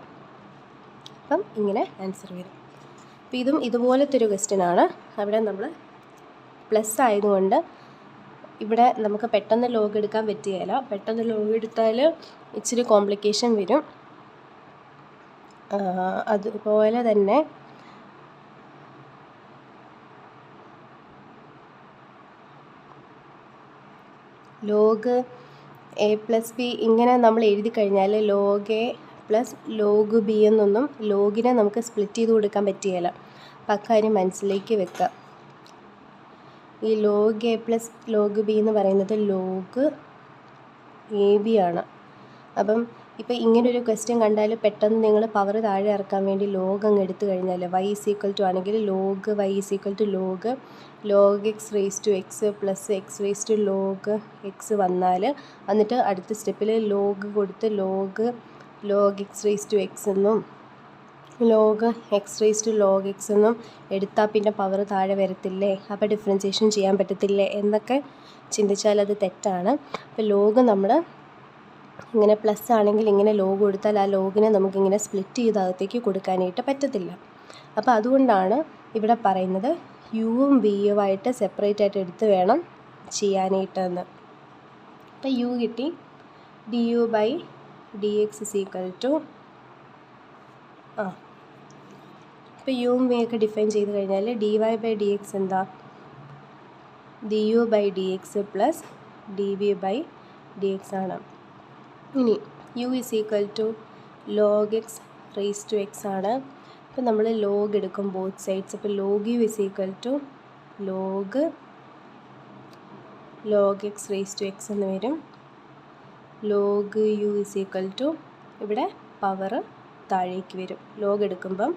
അപ്പം ഇങ്ങനെ ആൻസർ വരും. അപ്പോൾ ഇതും ഇതുപോലത്തെ ഒരു ക്വസ്റ്റ്യനാണ്. അവിടെ നമ്മൾ പ്ലസ് ആയതുകൊണ്ട് ഇവിടെ നമുക്ക് പെട്ടെന്ന് ലോഗ് എടുക്കാൻ പറ്റുകയില്ല. പെട്ടെന്ന് ലോഗ് എടുത്താൽ ഇച്ചിരി കോംപ്ലിക്കേഷൻ വരും. അതുപോലെ തന്നെ ലോഗ് എ പ്ലസ് ബി ഇങ്ങനെ നമ്മൾ എഴുതി കഴിഞ്ഞാൽ log a plus log B എന്നൊന്നും ലോഗിനെ നമുക്ക് സ്പ്ലിറ്റ് ചെയ്ത് കൊടുക്കാൻ പറ്റുകയില്ല. അപ്പം അക്കാര്യം മനസ്സിലേക്ക് വെക്കുക. ഈ log a plus log B എന്ന് പറയുന്നത് ലോഗ് എ ബി ആണ്. അപ്പം ഇപ്പോൾ ഇങ്ങനൊരു ക്വസ്റ്റ്യൻ കണ്ടാൽ പെട്ടെന്ന് നിങ്ങൾ പവർ താഴെ ഇറക്കാൻ വേണ്ടി ലോഗ് അങ്ങ് എടുത്തു കഴിഞ്ഞാൽ y ഈസ് ഈക്വൽ ടു ആണെങ്കിൽ log y is equal to log x raise to x plus x raise to log x വന്നാൽ എന്നിട്ട് അടുത്ത സ്റ്റെപ്പിൽ ലോഗ് കൊടുത്ത് log x raise to x എന്നും log x raise to log x എന്നും എടുത്താൽ പിന്നെ പവർ താഴെ വരത്തില്ലേ, അപ്പോൾ ഡിഫറൻസിയേഷൻ ചെയ്യാൻ പറ്റത്തില്ലേ എന്നൊക്കെ ചിന്തിച്ചാൽ അത് തെറ്റാണ്. അപ്പോൾ ലോഗ് നമ്മൾ ഇങ്ങനെ പ്ലസ് ആണെങ്കിൽ ഇങ്ങനെ ലോഗ് കൊടുത്താൽ ആ ലോഗിനെ നമുക്കിങ്ങനെ സ്പ്ലിറ്റ് ചെയ്ത് അകത്തേക്ക് കൊടുക്കാനായിട്ട് പറ്റത്തില്ല. അപ്പോൾ അതുകൊണ്ടാണ് ഇവിടെ പറയുന്നത് യുവും വിയുമായിട്ട് സെപ്പറേറ്റ് ആയിട്ട് എടുത്ത് വേണം ചെയ്യാനായിട്ടെന്ന്. അപ്പോൾ യു കിട്ടി. D u by d x is equal to ഇപ്പോൾ യുവും വി ഒക്കെ ഡിഫൈൻ ചെയ്ത് കഴിഞ്ഞാൽ d y by d x എന്താ, d u by d x plus d v by d x ആണ്. ഇനി u is equal to log x raise to x ആണ്. അപ്പോൾ നമ്മൾ ലോഗ് എടുക്കും ബോത്ത് സൈഡ്സ്. അപ്പോൾ log u is equal to log x raise to x എന്ന് വരും. Log u is equal to ഇവിടെ പവർ താഴേക്ക് വരും. ലോഗ് എടുക്കുമ്പം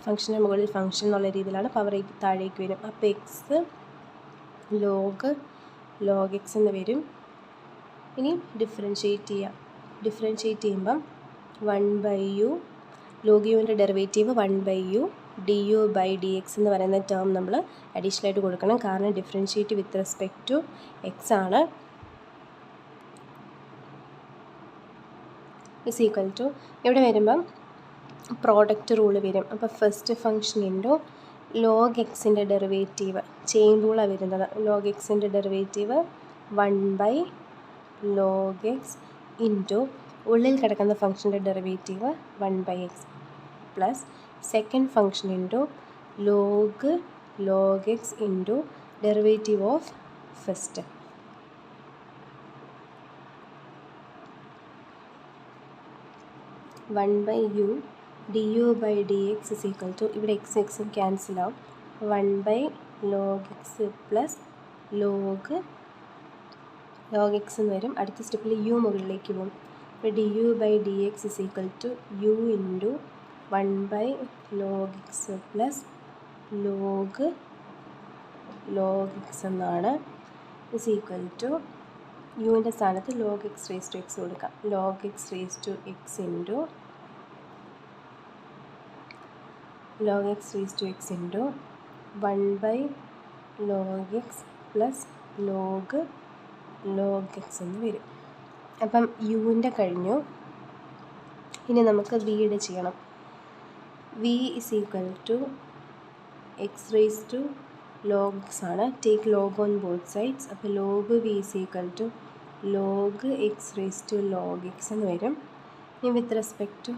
ഫംഗ്ഷന് മുകളിൽ ഫംഗ്ഷൻ എന്നുള്ള രീതിയിലാണ് പവർ താഴേക്ക് വരും. അപ്പോൾ എക്സ് ലോഗ് എക്സ് എന്ന് വരും. ഇനി ഡിഫറൻഷ്യേറ്റ് ചെയ്യുമ്പം 1/u ലോഗ് യുവിൻ്റെ derivative 1/u d u by d x എന്ന് പറയുന്ന ടേം നമ്മൾ അഡീഷണൽ ആയിട്ട് കൊടുക്കണം. കാരണം differentiate with respect to x ആണ്. ഇസ് ഈക്വൽ ടു ഇവിടെ വരുമ്പം പ്രോഡക്റ്റ് റൂൾ വരും. അപ്പോൾ ഫസ്റ്റ് ഫംഗ്ഷൻ ഇൻറ്റു ലോഗ് എക്സിൻ്റെ ഡെറിവേറ്റീവ് ചെയിൻ റൂളാണ് വരുന്നത്. ലോഗ് എക്സിൻ്റെ ഡെറിവേറ്റീവ് 1 ലോഗ് എക്സ് ഇൻറ്റു ഉള്ളിൽ കിടക്കുന്ന ഫംഗ്ഷൻ്റെ derivative 1/x plus second function into log x into derivative of first. One by u d u by d x is equal to, ഇവിടെ x എക്സും ക്യാൻസലാവും, 1/log x plus log x എന്ന് വരും. അടുത്ത സ്റ്റെപ്പിൽ യു മുകളിലേക്ക് പോകും. അപ്പോൾ d u by d x is equal to u into 1/log x plus log x എന്നാണ്. ഇസ് ഈക്വൽ ടു യുവിൻ്റെ സ്ഥാനത്ത് log x raise to X കൊടുക്കാം. log x raise to x into log x raise to x into 1/log x plus log x എന്ന് വരും. അപ്പം യുവിൻ്റെ കഴിഞ്ഞു. ഇനി നമുക്ക് വിയുടെ ചെയ്യണം. V is equal to x raise to log x ആണ്. Take log on both sides. അപ്പോൾ log v is equal to log x raise to log x എന്ന് വരും. ഇനി with respect to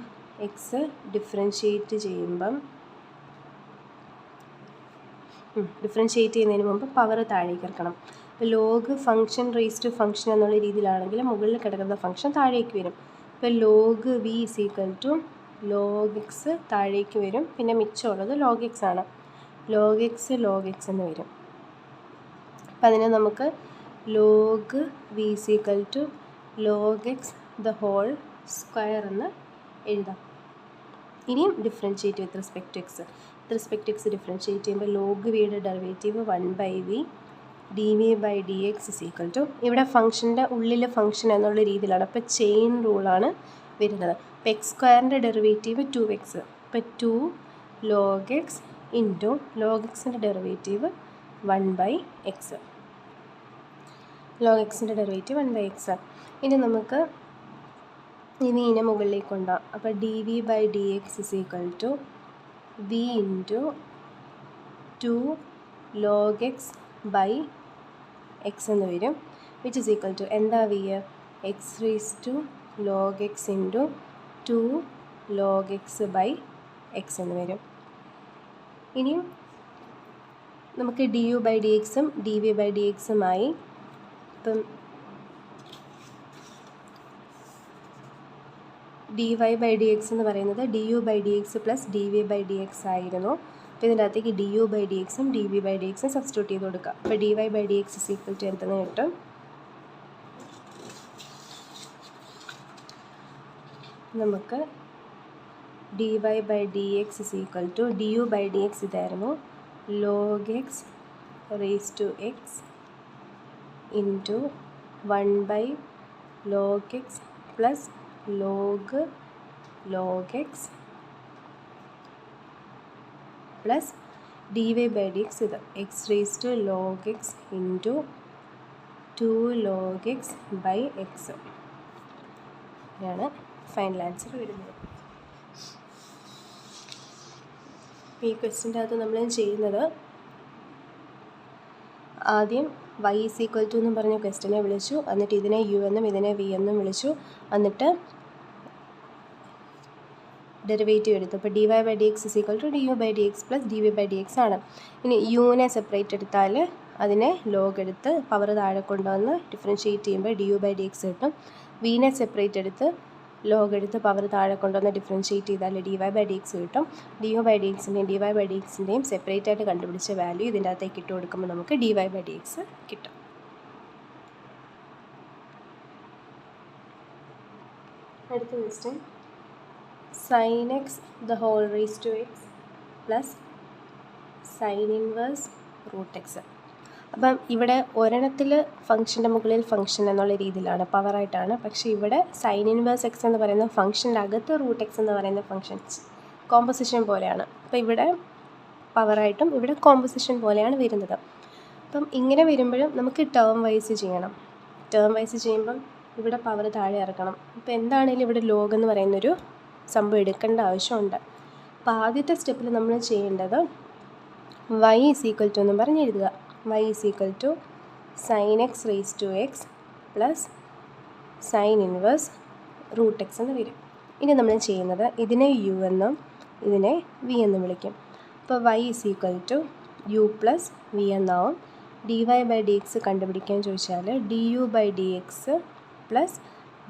x differentiate ചെയ്യുന്നതിന് മുമ്പ് പവർ താഴേക്ക് ഇറക്കണം. അപ്പോൾ log function raise to function എന്നുള്ള രീതിയിലാണെങ്കിൽ മുകളിൽ കിടക്കുന്ന ഫംഗ്ഷൻ താഴേക്ക് വരും. ഇപ്പോൾ log v is equal to log x താഴേക്ക് വരും. പിന്നെ മിച്ചമുള്ളത് log x ആണ്. log x എന്ന് വരും. അപ്പം അതിനെ നമുക്ക് log v is equal to log x the whole square എന്ന് എഴുതാം. ഇനിയും differentiate with respect to x. With respect to x differentiate ചെയ്യുമ്പോൾ ലോഗ് വിയുടെ derivative 1/v dv/dx is equal to, ഇവിടെ ഫംഗ്ഷൻ്റെ ഉള്ളിൽ ഫംഗ്ഷൻ എന്നുള്ള രീതിയിലാണ്. അപ്പോൾ ചെയിൻ റൂളാണ് വരുന്നത്. അപ്പോൾ എക്സ് സ്ക്വയറിൻ്റെ ഡെറിവേറ്റീവ് 2x. അപ്പോൾ 2 log x ഇൻറ്റു log എക്സിൻ്റെ ഡെറിവേറ്റീവ് 1/x. log എക്സിൻ്റെ ഡെറിവേറ്റീവ് 1/x. ഇനി നമുക്ക് ഈ വിനെ മുകളിലേക്ക് കൊണ്ടുപോകാം. അപ്പോൾ dv/dx is equal to v into 2 log x by x എന്ന് വരും. വിച്ച് ഇസ് ഈക്വൽ ടു എന്താ v, x raise to log x into 2 log x by x എന്ന് വരും. ഇനിയും നമുക്ക് ഡി യു ബൈ ഡി എക്സും ഡി വി ബൈ ഡി എക്സുമായി. ഇപ്പം d y by d x എന്ന് പറയുന്നത് d u by d x plus d v by d x ആയിരുന്നു. അപ്പോൾ ഇതിൻ്റെ അകത്തേക്ക് ഡി യു ബൈ ഡി എക്സും ഡി വി ബൈ ഡി എക്സും സബ്സ്റ്റിറ്റ്യൂട്ട് ചെയ്ത് കൊടുക്കുക. അപ്പോൾ d y by d x is equal to എന്തെന്ന് കിട്ടും, നമുക്ക് d y by d x is equal to d u by d x ഇതായിരുന്നു, log x raise to x into 1/log x plus log x plus d y by d x ഇത് x raise to log x into 2 log x by x. ഇതാണ് final answer വരുന്നത്. ഈ ക്വസ്റ്റ്യൻ്റെ അകത്ത് നമ്മൾ ചെയ്യുന്നത് ആദ്യം y is equal to എന്ന് പറഞ്ഞ ക്വസ്റ്റ്യനെ വിളിച്ചു, എന്നിട്ട് ഇതിനെ u എന്നും ഇതിനെ v എന്നും വിളിച്ചു, എന്നിട്ട് ഡെറിവേറ്റീവ് എടുത്തു. അപ്പോൾ d y by d x is equal to d u by d x plus d v by d x ആണ്. ഇനി യുവിനെ സെപ്പറേറ്റ് എടുത്താൽ അതിനെ ലോഗ് എടുത്ത് പവർ താഴെ കൊണ്ടുവന്ന് ഡിഫറൻഷ്യേറ്റ് ചെയ്യുമ്പോൾ d u by d x കിട്ടും. വിനെ സെപ്പറേറ്റ് എടുത്ത് ലോഗ് എടുത്ത് പവർ താഴെ കൊണ്ടുവന്ന് ഡിഫറൻഷ്യേറ്റ് ചെയ്താൽ d y by d x കിട്ടും. ഡി യു ബൈ ഡി എക്സിൻ്റെയും ഡി വൈ ബൈ ഡി എക്സിൻ്റെയും സെപ്പറേറ്റ് ആയിട്ട് കണ്ടുപിടിച്ച വാല്യൂ ഇതിൻ്റെ അകത്തേക്ക് ഇട്ട് കൊടുക്കുമ്പോൾ നമുക്ക് d y by d x കിട്ടും. അടുത്ത question, sin x the whole raised to x plus sin inverse root x. അപ്പം ഇവിടെ ഒരെണ്ണത്തിൽ ഫംഗ്ഷൻ്റെ മുകളിൽ ഫംഗ്ഷൻ എന്നുള്ള രീതിയിലാണ് പവറായിട്ടാണ്. പക്ഷേ ഇവിടെ സൈൻ ഇൻവേഴ്സ് എക്സ് എന്ന് പറയുന്ന ഫംഗ്ഷൻ്റെ അകത്ത് റൂട്ട് എക്സ് എന്ന് പറയുന്ന ഫംഗ്ഷൻസ് കോമ്പോസിഷൻ പോലെയാണ്. അപ്പോൾ ഇവിടെ പവറായിട്ടും ഇവിടെ കോമ്പോസിഷൻ പോലെയാണ് വരുന്നത്. അപ്പം ഇങ്ങനെ വരുമ്പോഴും നമുക്ക് ടേം വൈസ് ചെയ്യണം. ടേം വൈസ് ചെയ്യുമ്പം ഇവിടെ പവർ താഴെ ഇറക്കണം. ഇപ്പോൾ എന്താണെങ്കിലും ഇവിടെ ലോഗ് എന്ന് പറയുന്നൊരു സംഭവം എടുക്കേണ്ട ആവശ്യമുണ്ട്. അപ്പോൾ ആദ്യത്തെ സ്റ്റെപ്പിൽ നമ്മൾ ചെയ്യേണ്ടത് y ഈസ് ഈക്വൽ ടു എന്ന് പറഞ്ഞ് എഴുതുക. y is equal to sine x raise to x plus sine inverse root x എന്ന് വരും. ഇനി നമ്മൾ ചെയ്യുന്നത് ഇതിനെ u എന്നും ഇതിനെ v എന്നും വിളിക്കും. അപ്പോൾ y is equal to u plus v എന്നാവും. D y by d x കണ്ടുപിടിക്കാൻ ചോദിച്ചാൽ d u by d x plus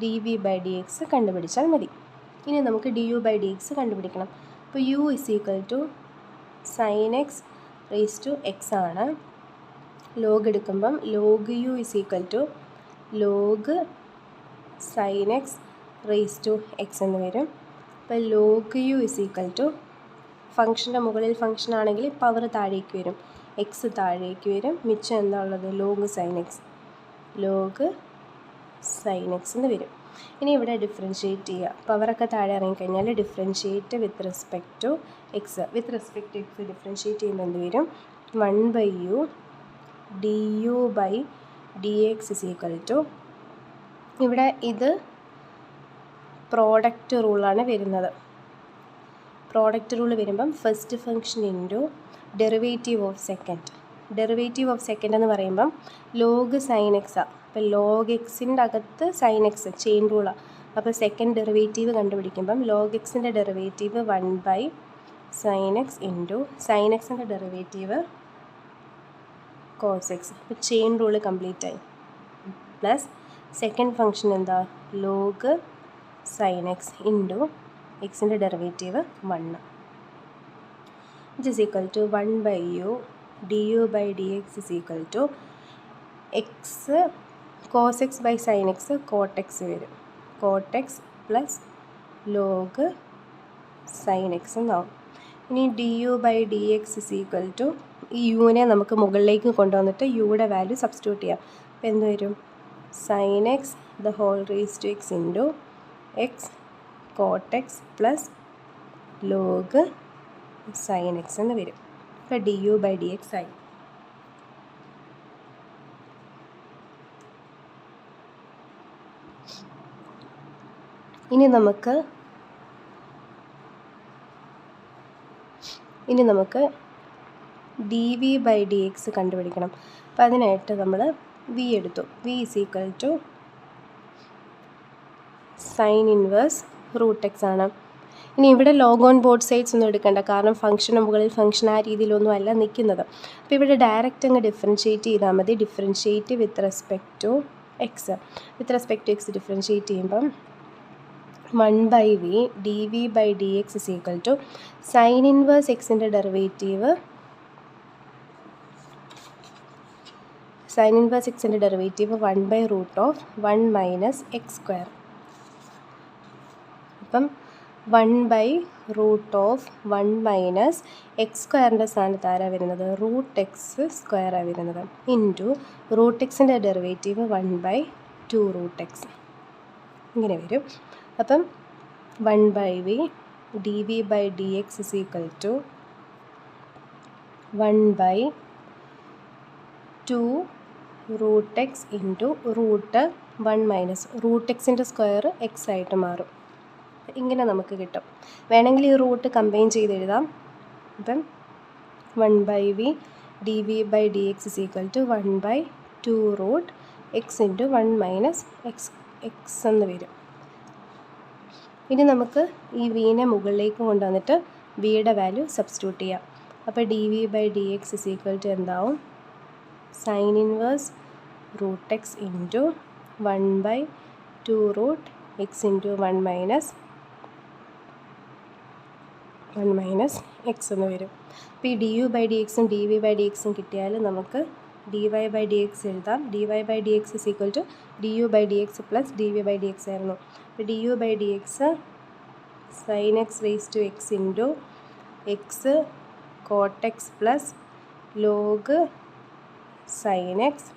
d v by d x കണ്ടുപിടിച്ചാൽ മതി. ഇനി നമുക്ക് du/dx കണ്ടുപിടിക്കണം. അപ്പോൾ u = sin x raise to x ആണ്. ലോഗ് എടുക്കുമ്പം log u = log sin x raise to x എന്ന് വരും. അപ്പോൾ log u = ഫംഗ്ഷൻ്റെ മുകളിൽ ഫംഗ്ഷൻ ആണെങ്കിൽ പവർ താഴേക്ക് വരും, എക്സ് താഴേക്ക് വരും, മിച്ചം എന്താ ഉള്ളത് ലോഗ് സൈൻ എക്സ് എന്ന് വരും. ഇനി ഇവിടെ ഡിഫറൻഷ്യേറ്റ് ചെയ്യുക. പവറൊക്കെ താഴെ ഇറങ്ങിക്കഴിഞ്ഞാൽ differentiate with respect to x. Differentiate ചെയ്യുമ്പോൾ എന്ത് വരും? 1/u du/dx = ഇവിടെ ഇത് പ്രോഡക്റ്റ് റൂളാണ് വരുന്നത്. പ്രോഡക്റ്റ് റൂൾ വരുമ്പം first function into derivative of second എന്ന് പറയുമ്പം ലോഗ് സൈൻ എക്സാണ്. അപ്പോൾ ലോഗ് എക്സിൻ്റെ അകത്ത് സൈൻ എക്സ് ചെയിൻ റൂളാണ്. അപ്പോൾ സെക്കൻഡ് ഡെറിവേറ്റീവ് കണ്ടുപിടിക്കുമ്പം ലോഗ് എക്സിൻ്റെ derivative 1/sin x into sine എക്സിൻ്റെ ഡെറിവേറ്റീവ് കോസ് എക്സ്. അപ്പോൾ ചെയിൻ റൂള് കംപ്ലീറ്റ് ആയി. പ്ലസ് സെക്കൻഡ് ഫംഗ്ഷൻ എന്താ? ലോഗ് സൈൻ എക്സ് ഇൻറ്റു എക്സിൻ്റെ derivative 1 = 1/u du/dx = x cos x by sine x cot x വരും. Cot x plus log sine x എന്നാവും. ഇനി du/dx = ഈ യുവിനെ നമുക്ക് മുകളിലേക്ക് കൊണ്ടുവന്നിട്ട് യുടെ വാല്യൂ സബ്സ്റ്റിറ്റ്യൂട്ട് ചെയ്യാം. അപ്പോൾ എന്ത് വരും? Sine x the whole raise to x into x cot x plus log sine x എന്ന് വരും. അപ്പോൾ du/dx ആയി. ഇനി നമുക്ക് dv/dx കണ്ടുപിടിക്കണം. അപ്പോൾ അതിനായിട്ട് നമ്മൾ v എടുത്തു. v = sine inverse root x ആണ്. ഇനി ഇവിടെ ലോഗ് ഓൺ ബോത്ത് സൈഡ്സ് ഒന്നും എടുക്കേണ്ട, കാരണം ഫംഗ്ഷന് മുകളിൽ ഫംഗ്ഷൻ ആ രീതിയിലൊന്നും അല്ല നിൽക്കുന്നത്. അപ്പോൾ ഇവിടെ ഡയറക്റ്റ് അങ്ങ് ഡിഫറൻഷ്യേറ്റ് ചെയ്താൽ മതി. Differentiate with respect to x. Differentiate ചെയ്യുമ്പം 1/v dv/dx = സൈൻ ഇൻവേഴ്സ് എക്സിൻ്റെ ഡെറിവേറ്റീവ് 1/√1 - x². അപ്പം 1/√1 - x² സ്ഥാനത്ത് ആരാണ് വരുന്നത്? √x² വരുന്നത്. ഇൻറ്റു √x ഡെറിവേറ്റീവ് 1/2√x ഇങ്ങനെ വരും. അപ്പം 1/v dv/dx = 1/2√x into √1 - √x square X ആയിട്ട് മാറും. ഇങ്ങനെ നമുക്ക് കിട്ടും. വേണമെങ്കിൽ ഈ റൂട്ട് കമ്പൈൻ ചെയ്ത് എഴുതാം. അപ്പം 1/v dv/dx = 1/2√x into 1 - x എന്ന് വരും. ഇനി നമുക്ക് ഈ വിനെ മുകളിലേക്ക് കൊണ്ടുവന്നിട്ട് വിയുടെ വാല്യൂ സബ്സ്റ്റിറ്റ്യൂട്ട് ചെയ്യാം. അപ്പോൾ dv/dx = എന്താവും? Sign inverse √x into 1/2√x into 1 - x എന്ന് വരും. അപ്പോൾ ഈ du/dxും dv/dxും കിട്ടിയാൽ നമുക്ക് dy/dx എഴുതാം. dy/dx = du/dx പ്ലസ് dv/dx ആയിരുന്നു. അപ്പോൾ du/dx sin x raise to x into x cot x plus log sine x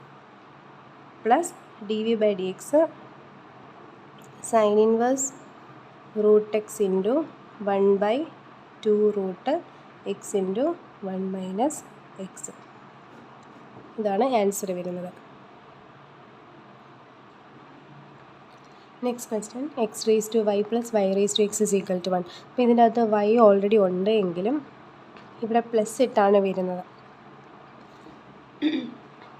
plus dv/dx sine inverse √x into 1/2√x into 1 - x. ഇതാണ് ആൻസർ വരുന്നത്. Next question x⁻y + y⁻x = 1. അപ്പോൾ ഇതിൻ്റെ അകത്ത് y already ഉണ്ട് എങ്കിലും ഇവിടെ പ്ലസ് ഇട്ടാണ് വരുന്നത്.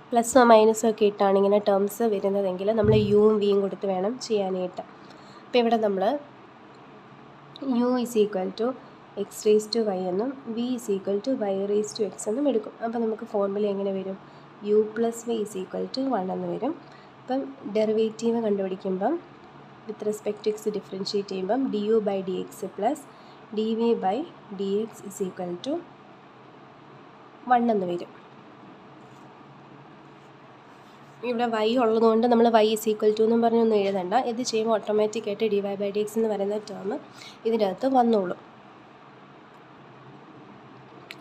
പ്ലസ് മൈനസ് ഒക്കെ ഇട്ടാണ് ഇങ്ങനെ ടേംസ് വരുന്നതെങ്കിൽ നമ്മൾ യുവും വിയും കൊടുത്ത് വേണം ചെയ്യാനായിട്ട്. അപ്പോൾ ഇവിടെ നമ്മൾ u = x⁻y എന്നും v = y⁻x എന്നും എടുക്കും. അപ്പോൾ നമുക്ക് ഫോർമുല എങ്ങനെ വരും? u + v = 1 എന്ന് വരും. അപ്പം ഡെറിവേറ്റീവ് കണ്ടുപിടിക്കുമ്പം with respect to x differentiate ചെയ്യുമ്പം d u by d x plus d v by d x is equal to 1 എന്ന് വരും. ഇവിടെ y ഉള്ളതുകൊണ്ട് നമ്മൾ y ഇസ് ഈക്വൽ ടു എന്നും പറഞ്ഞൊന്നും എഴുതണ്ട. ഇത് ചെയ്യുമ്പോൾ ഓട്ടോമാറ്റിക്കായിട്ട് d y by d x എന്ന് പറയുന്ന ടേം ഇതിൻ്റെ അകത്ത് വന്നോളും.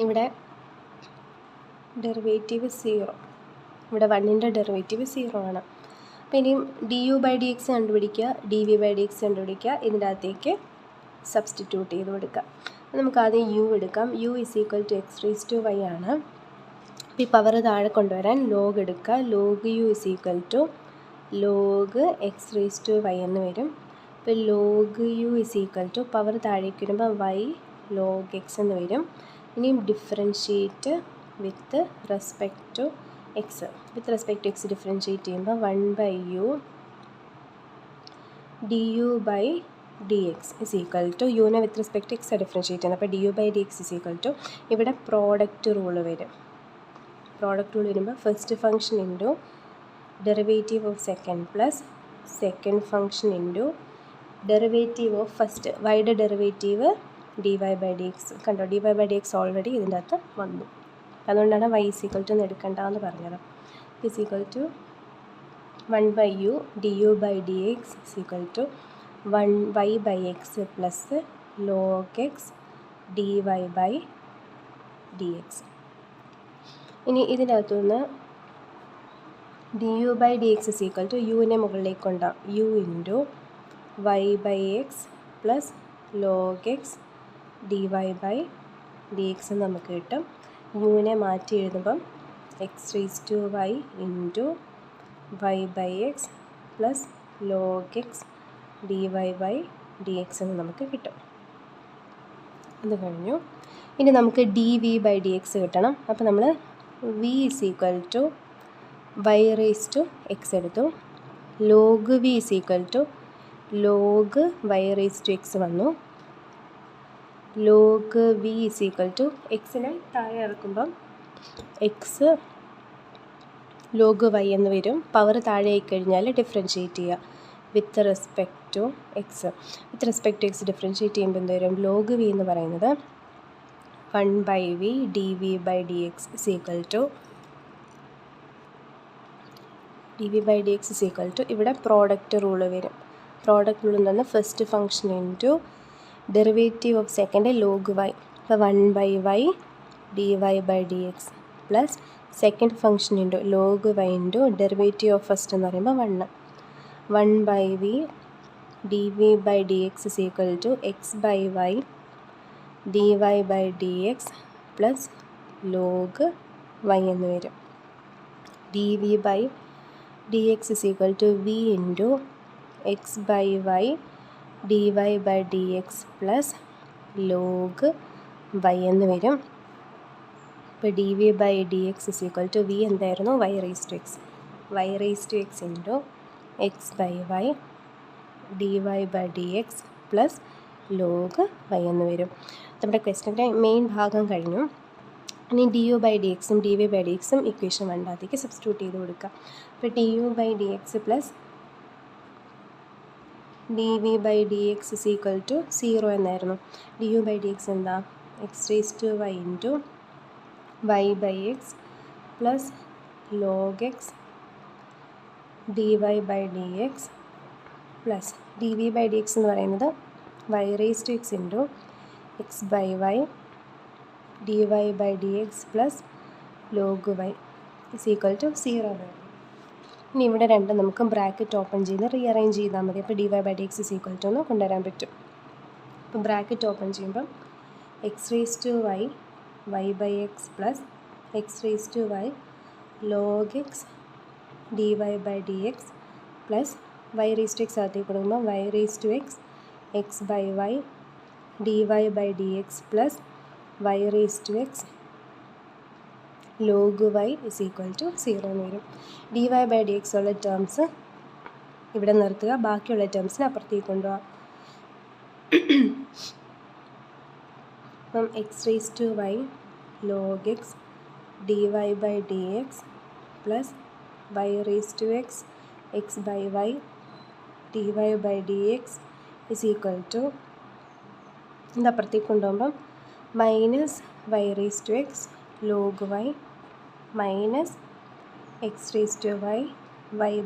ഇവിടെ ഡെറിവേറ്റീവ് 0, ഇവിടെ 1ൻ്റെ ഡെറിവേറ്റീവ് 0 ആണ്. അപ്പോൾ ഇനിയും d u by d x കണ്ടുപിടിക്കുക, d v by d x കണ്ടുപിടിക്കുക, ഇതിൻ്റെ അകത്തേക്ക് സബ്സ്റ്റിറ്റ്യൂട്ട് ചെയ്ത് കൊടുക്കുക. നമുക്ക് ആദ്യം യു എടുക്കാം. U is equal to x raise to y ആണ്. ഈ പവർ താഴെ കൊണ്ടുവരാൻ ലോഗ് എടുക്കുക. Log u is equal to log x raise to y എന്ന് വരും. ഇപ്പോൾ log u is equal to power താഴേക്ക് വരുമ്പോൾ വൈ ലോഗ് എക്സ് എന്ന് വരും. ഇനിയും differentiate with respect to x. With respect to x differentiate ചെയ്യുമ്പോൾ 1/u d u by d x is equal to യുവിനെ with respect to x differentiate ചെയ്യുന്നത്. അപ്പോൾ d u by d x is equal to ഇവിടെ product rule വരും. Product rule വരുമ്പോൾ first function into derivative of second plus second function into derivative of first. വൈയുടെ derivative d y by d x. കണ്ടോ, d y by d x already ഇതിൻ്റെ അകത്ത് വന്നു. അതുകൊണ്ടാണ് Y is equal to എന്ന് എടുക്കേണ്ടതെന്ന് പറഞ്ഞത്. Is equal to 1/u d u by d x is equal to 1y by x plus log x d y by d x. ഇനി ഇതിനകത്തുനിന്ന് d u by d x is equal to യുവിനെ മുകളിലേക്ക് കൊണ്ടാകും. U into y by x plus log x d y by d x എന്ന് നമുക്ക് കിട്ടും. യുവിനെ മാറ്റി എഴുതുമ്പം x raise to y into y by x plus log x d y by d x എന്ന് നമുക്ക് കിട്ടും. അത് കഴിഞ്ഞു. ഇനി നമുക്ക് d v by d x കിട്ടണം. അപ്പോൾ നമ്മൾ v is equal to y raise to x എടുത്തു. Log v is equal to log y raise to x വന്നു. Log v is equal to എക്സിനെ താഴെ ഇറക്കുമ്പം എക്സ് ലോഗ് വൈ എന്ന് വരും. പവർ താഴെ ആയിക്കഴിഞ്ഞാൽ ഡിഫറൻഷ്യേറ്റ് ചെയ്യുക with respect to x. With respect to x differentiate ചെയ്യുമ്പോൾ എന്ത് വരും? ലോഗ് വി എന്ന് പറയുന്നത് 1/v d v by d x is equal to d v by d x is equal to ഇവിടെ പ്രോഡക്റ്റ് റൂള് വരും. Product rule എന്ന് പറഞ്ഞാൽ first function into derivative of second log y. അപ്പോൾ 1/y d y by d x plus second function into log y into derivative of first എന്ന് പറയുമ്പോൾ 1/v d v by d x is equal to x by y d y by d x plus log y എന്ന് വരും. D v by d x is equal to v into x by y d y by d x plus log y എന്ന് വരും. ഇപ്പോൾ d v by d x is equal to v എന്തായിരുന്നു? Y raise to x. Y raise to x into x by y d y by d x plus log y എന്ന് വരും. നമ്മുടെ ക്വസ്റ്റ്യൻ്റെ main ഭാഗം കഴിഞ്ഞു. ഇനി ഡി യു ബൈ ഡി എക്സും d v by d എക്സും ഇക്വേഷൻ 1 സബ്സ്റ്റിറ്റ്യൂട്ട് ചെയ്ത് കൊടുക്കുക. അപ്പോൾ d u by d x plus d v by d x is equal to 0 എന്നായിരുന്നു. D u by d x എന്താ? X raise to y into y by x plus log x d y by d x plus d v by d x എന്ന് പറയുന്നത് y raise to x into x by y d y by d x plus log y is equal to 0 ആണ്. ഇനി ഇവിടെ രണ്ടും നമുക്ക് bracket open ചെയ്ത് rearrange ചെയ്താൽ മതി. അപ്പോൾ d y by d x is equal to എന്ന് കൊണ്ടുവരാൻ പറ്റും. അപ്പോൾ ബ്രാക്കറ്റ് ഓപ്പൺ ചെയ്യുമ്പം x raise to y y by x plus x raise to y log x d y by d x plus y raise to x അകത്തേക്ക് കൊടുക്കുമ്പോൾ y raise to x x by y d y by d x plus y raise to x log y is equal to 0 എന്ന് വരും. D y by d x ഉള്ള terms ഇവിടെ നിർത്തുക, ബാക്കിയുള്ള ടേംസിന് അപ്പുറത്തേക്ക് കൊണ്ടുപോകാം. അപ്പം x raise to y log x d y by d x plus y raise to x x by y dx is equal to ഇത് അപ്പുറത്തേക്ക് കൊണ്ടുപോകുമ്പം minus y raised to x log y minus x raised to y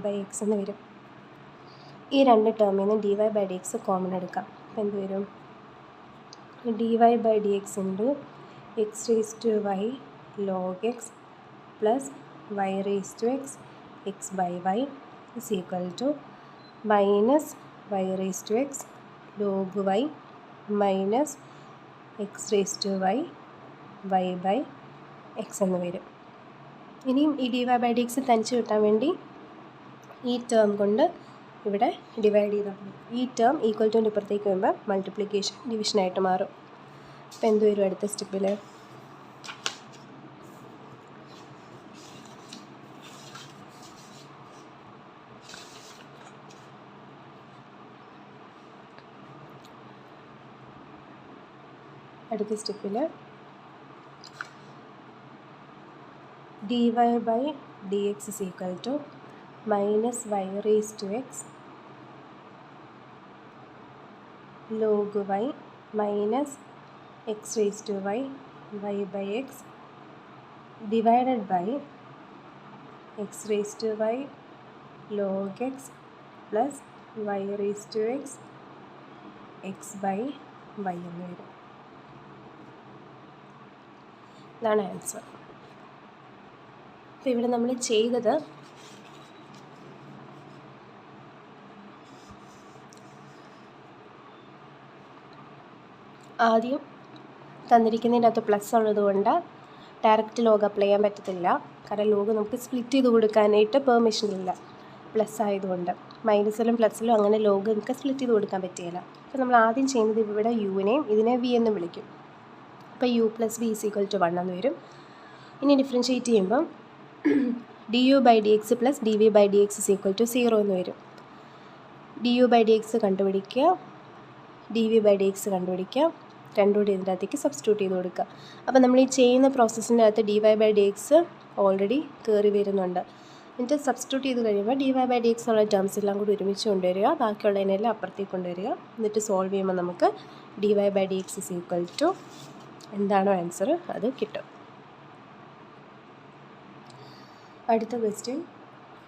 by x എന്ന് വരും. ഈ രണ്ട് ടേമിൽ നിന്ന് dy/dx common എടുക്കാം. അപ്പോൾ എന്ത് വരും? dy/dx into x raised to y log x plus y raised to x by y is equal to minus y raised to x log y minus x raised to y by x എന്ന് വരും. ഇനിയും ഈ dy/dx തനിച്ച് കിട്ടാൻ വേണ്ടി ഈ term കൊണ്ട് ഇവിടെ ഡിവൈഡ് ചെയ്താൽ മതി. ഈ ടേം ഈക്വൽ ടു ഇപ്പുറത്തേക്ക് വരുമ്പോൾ മൾട്ടിപ്ലിക്കേഷൻ ഡിവിഷനായിട്ട് മാറും. അപ്പോൾ എന്ത് വരും അടുത്ത സ്റ്റെപ്പിൽ? അടുത്ത സ്റ്റെപ്പിൽ dy/dx is equal to minus y raised to x log y minus x raised to y by x divided by x raised to y log x plus y raised to x by y എന്ന് വരും. ഇതാണ് answer. അപ്പോൾ ഇവിടെ നമ്മൾ ചെയ്തത് ആദ്യം തന്നിരിക്കുന്നതിൻ്റെ അകത്ത് plus ഉള്ളതുകൊണ്ട് ഡയറക്റ്റ് ലോഗ് അപ്ലൈ ചെയ്യാൻ പറ്റത്തില്ല. കാരണം ലോഗ് നമുക്ക് സ്പ്ലിറ്റ് ചെയ്ത് കൊടുക്കാനായിട്ട് പെർമിഷൻ ഇല്ല പ്ലസ് ആയതുകൊണ്ട്. മൈനസിലും പ്ലസ്സിലും അങ്ങനെ ലോഗ് നമുക്ക് സ്പ്ലിറ്റ് ചെയ്ത് കൊടുക്കാൻ പറ്റില്ല. അപ്പോൾ നമ്മൾ ആദ്യം ചെയ്യുന്നത് ഇവിടെ യുവിനെയും ഇതിനെ വി എന്നും വിളിക്കും. അപ്പോൾ u plus v is equal to 1 എന്ന് വരും. ഇനി ഡിഫറൻഷ്യേറ്റ് ചെയ്യുമ്പം du/dx plus dv/dx is equal to 0 എന്ന് വരും. du/dx കണ്ടുപിടിക്കുക, dv/dx കണ്ടുപിടിക്കുക, രണ്ടുകൂടി ഇതിൻ്റെ അകത്തേക്ക് സബ്സ്റ്റിറ്റ്യൂട്ട് ചെയ്ത് കൊടുക്കുക. അപ്പോൾ നമ്മൾ ഈ ചെയ്യുന്ന പ്രോസസ്സിൻ്റെ അകത്ത് dy/dx ഓൾറെഡി കയറി വരുന്നുണ്ട്. എന്നിട്ട് സബ്സ്റ്റിറ്റ്യൂട്ട് ചെയ്ത് കഴിയുമ്പോൾ dy/dx ഉള്ള ടേംസ് എല്ലാം കൂടി ഒരുമിച്ച് കൊണ്ടുവരിക, ബാക്കിയുള്ളതിനെല്ലാം അപ്പുറത്തേക്ക് കൊണ്ടുവരിക. എന്നിട്ട് സോൾവ് ചെയ്യുമ്പോൾ നമുക്ക് dy/dx ഈസ് ഈക്വൽ ടു എന്താണോ ആൻസർ അത് കിട്ടും. അടുത്ത question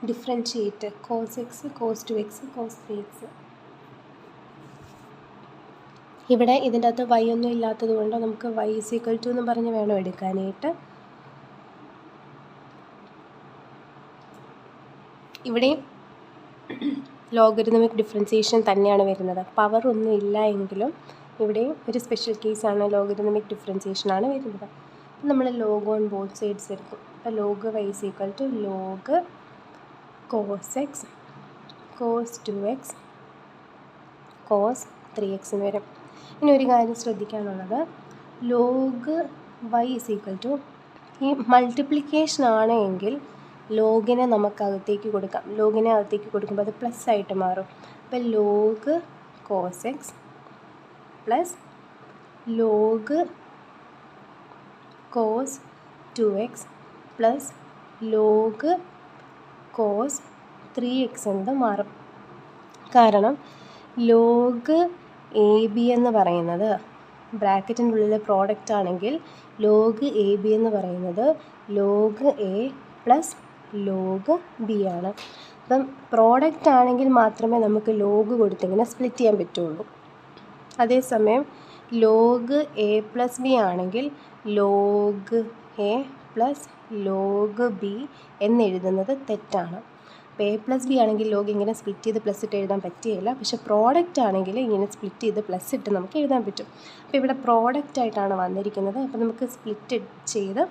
differentiate cos x cos 2x cos 3x. ഇവിടെ ഇതിൻ്റെ അകത്ത് y ഒന്നും ഇല്ലാത്തത് കൊണ്ട് നമുക്ക് y ഈസ് ഈക്വൽ ടു എന്ന് പറഞ്ഞ് വേണം എടുക്കാനായിട്ട്. ഇവിടെയും ലോഗരിതമിക് ഡിഫറൻസിയേഷൻ തന്നെയാണ് വരുന്നത്. പവർ ഒന്നും ഇല്ല എങ്കിലും ഇവിടെയും ഒരു സ്പെഷ്യൽ കേസാണ് ലോഗരിതമിക് ഡിഫറൻസിയേഷനാണ് വരുന്നത്. നമ്മൾ ലോഗ് ഓൺ ബോത്ത് സൈഡ്സ് എടുക്കും. അപ്പോൾ log y is equal to log cos x cos 2x cos 3x എന്ന് വരും. ഇനി ഒരു കാര്യം ശ്രദ്ധിക്കാനുള്ളത്, log y is equal to ഈ മൾട്ടിപ്ലിക്കേഷൻ ആണ് എങ്കിൽ ലോഗിനെ നമുക്കകത്തേക്ക് കൊടുക്കാം. ലോഗിനെ അകത്തേക്ക് കൊടുക്കുമ്പോൾ അത് പ്ലസ് ആയിട്ട് മാറും. അപ്പോൾ log cos x plus log cos 2x plus log cos 3x എന്ന് മാറും. കാരണം ലോഗ് എ ബി എന്ന് പറയുന്നത് ബ്രാക്കറ്റിൻ്റെ ഉള്ളിലെ പ്രോഡക്റ്റ് ആണെങ്കിൽ ലോഗ് എ ബി എന്ന് പറയുന്നത് log a plus log B ആണ്. അപ്പം പ്രോഡക്റ്റ് ആണെങ്കിൽ മാത്രമേ നമുക്ക് ലോഗ് കൊടുത്തിങ്ങനെ സ്പ്ലിറ്റ് ചെയ്യാൻ പറ്റുള്ളൂ. അതേസമയം ലോഗ് എ പ്ലസ് ബി ആണെങ്കിൽ log a plus log b എന്നെഴുതുന്നത് തെറ്റാണ്. അപ്പോൾ എ പ്ലസ് ബി ആണെങ്കിൽ ലോഗ് ഇങ്ങനെ സ്പ്ലിറ്റ് ചെയ്ത് പ്ലസ് ഇട്ട് എഴുതാൻ പറ്റുകയില്ല. പക്ഷേ പ്രോഡക്റ്റ് ആണെങ്കിൽ ഇങ്ങനെ സ്പ്ലിറ്റ് ചെയ്ത് പ്ലസ് ഇട്ട് നമുക്ക് എഴുതാൻ പറ്റും. അപ്പോൾ ഇവിടെ പ്രോഡക്റ്റ് ആയിട്ടാണ് വന്നിരിക്കുന്നത്. അപ്പോൾ നമുക്ക് സ്പ്ലിറ്റ് ചെയ്ത്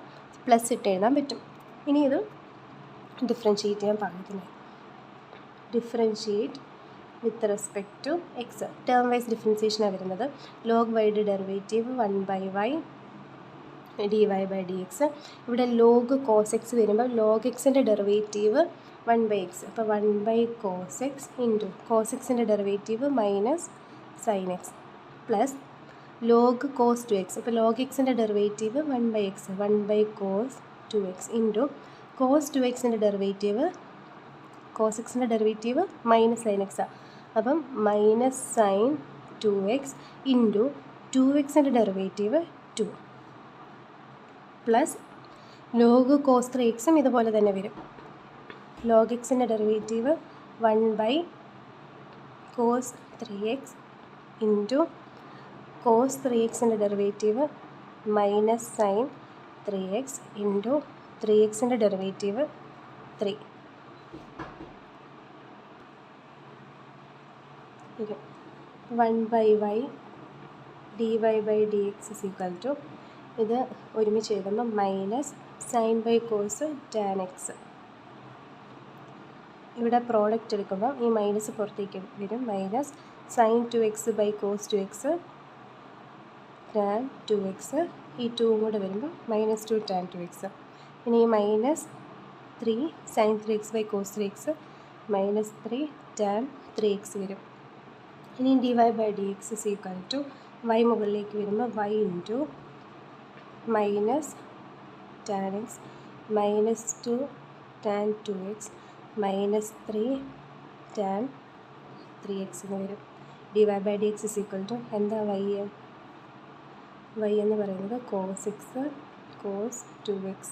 പ്ലസ് ഇട്ട് എഴുതാൻ പറ്റും. ഇനി ഇത് ഡിഫറൻഷിയേറ്റ് ചെയ്യാൻ പാകത്തിനായി differentiate with respect to x. Term wise ഡിഫറൻസിയേഷനാണ് വരുന്നത്. ലോഗ് വൈയുടെ ഡെറിവേറ്റീവ് 1/y dy/dx. ഇവിടെ ലോഗ് cos x വരുമ്പോൾ ലോഗ് എക്സിൻ്റെ ഡെറിവേറ്റീവ് 1/x. അപ്പോൾ 1/cos x ഇൻറ്റു cos എക്സിൻ്റെ derivative minus sin x plus log cos 2x. അപ്പോൾ ലോഗ് എക്സിൻ്റെ derivative 1/x 1/cos 2x into cos 2xൻ്റെ ഡെറിവേറ്റീവ് cos എക്സിൻ്റെ ഡെറിവേറ്റീവ് മൈനസ് sin x. അപ്പം minus sine 2x into 2xൻ്റെ derivative 2 plus log cos 3x ഇതുപോലെ തന്നെ വരും. ലോഗ് എക്സിൻ്റെ derivative 1 cos 3x into cos 3xൻ്റെ derivative minus sine 3x into 3xൻ്റെ derivative 3. 1/y dy/dx is equal to ഇത് ഒരുമിച്ച് എഴുതുമ്പോൾ minus sine by cos tan x. ഇവിടെ പ്രോഡക്റ്റ് എടുക്കുമ്പോൾ ഈ മൈനസ് പുറത്തേക്ക് വരും. Minus sine 2x by cos 2x tan 2x. ഈ 2 കൂടെ വരുമ്പോൾ മൈനസ് 2 ടാൻ 2x. ഇനി ഈ minus 3 sine 3x by cos 3x minus 3 tan 3x വരും. ഇനി dy/dx is equal to y മുകളിലേക്ക് വരുമ്പോൾ y into minus tan x minus 2 tan 2x minus 3 tan 3x എന്ന് വരും. dy/dx ഇസ് ഈക്വൽ ടു എന്താ y എന്ന് പറയുന്നത് cos x cos 2x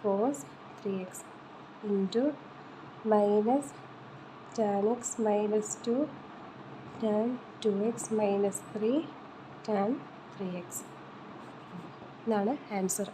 cos 3x into minus tan x minus 2 tan 2x minus 3 tan 3x. ഇതാണ് answer.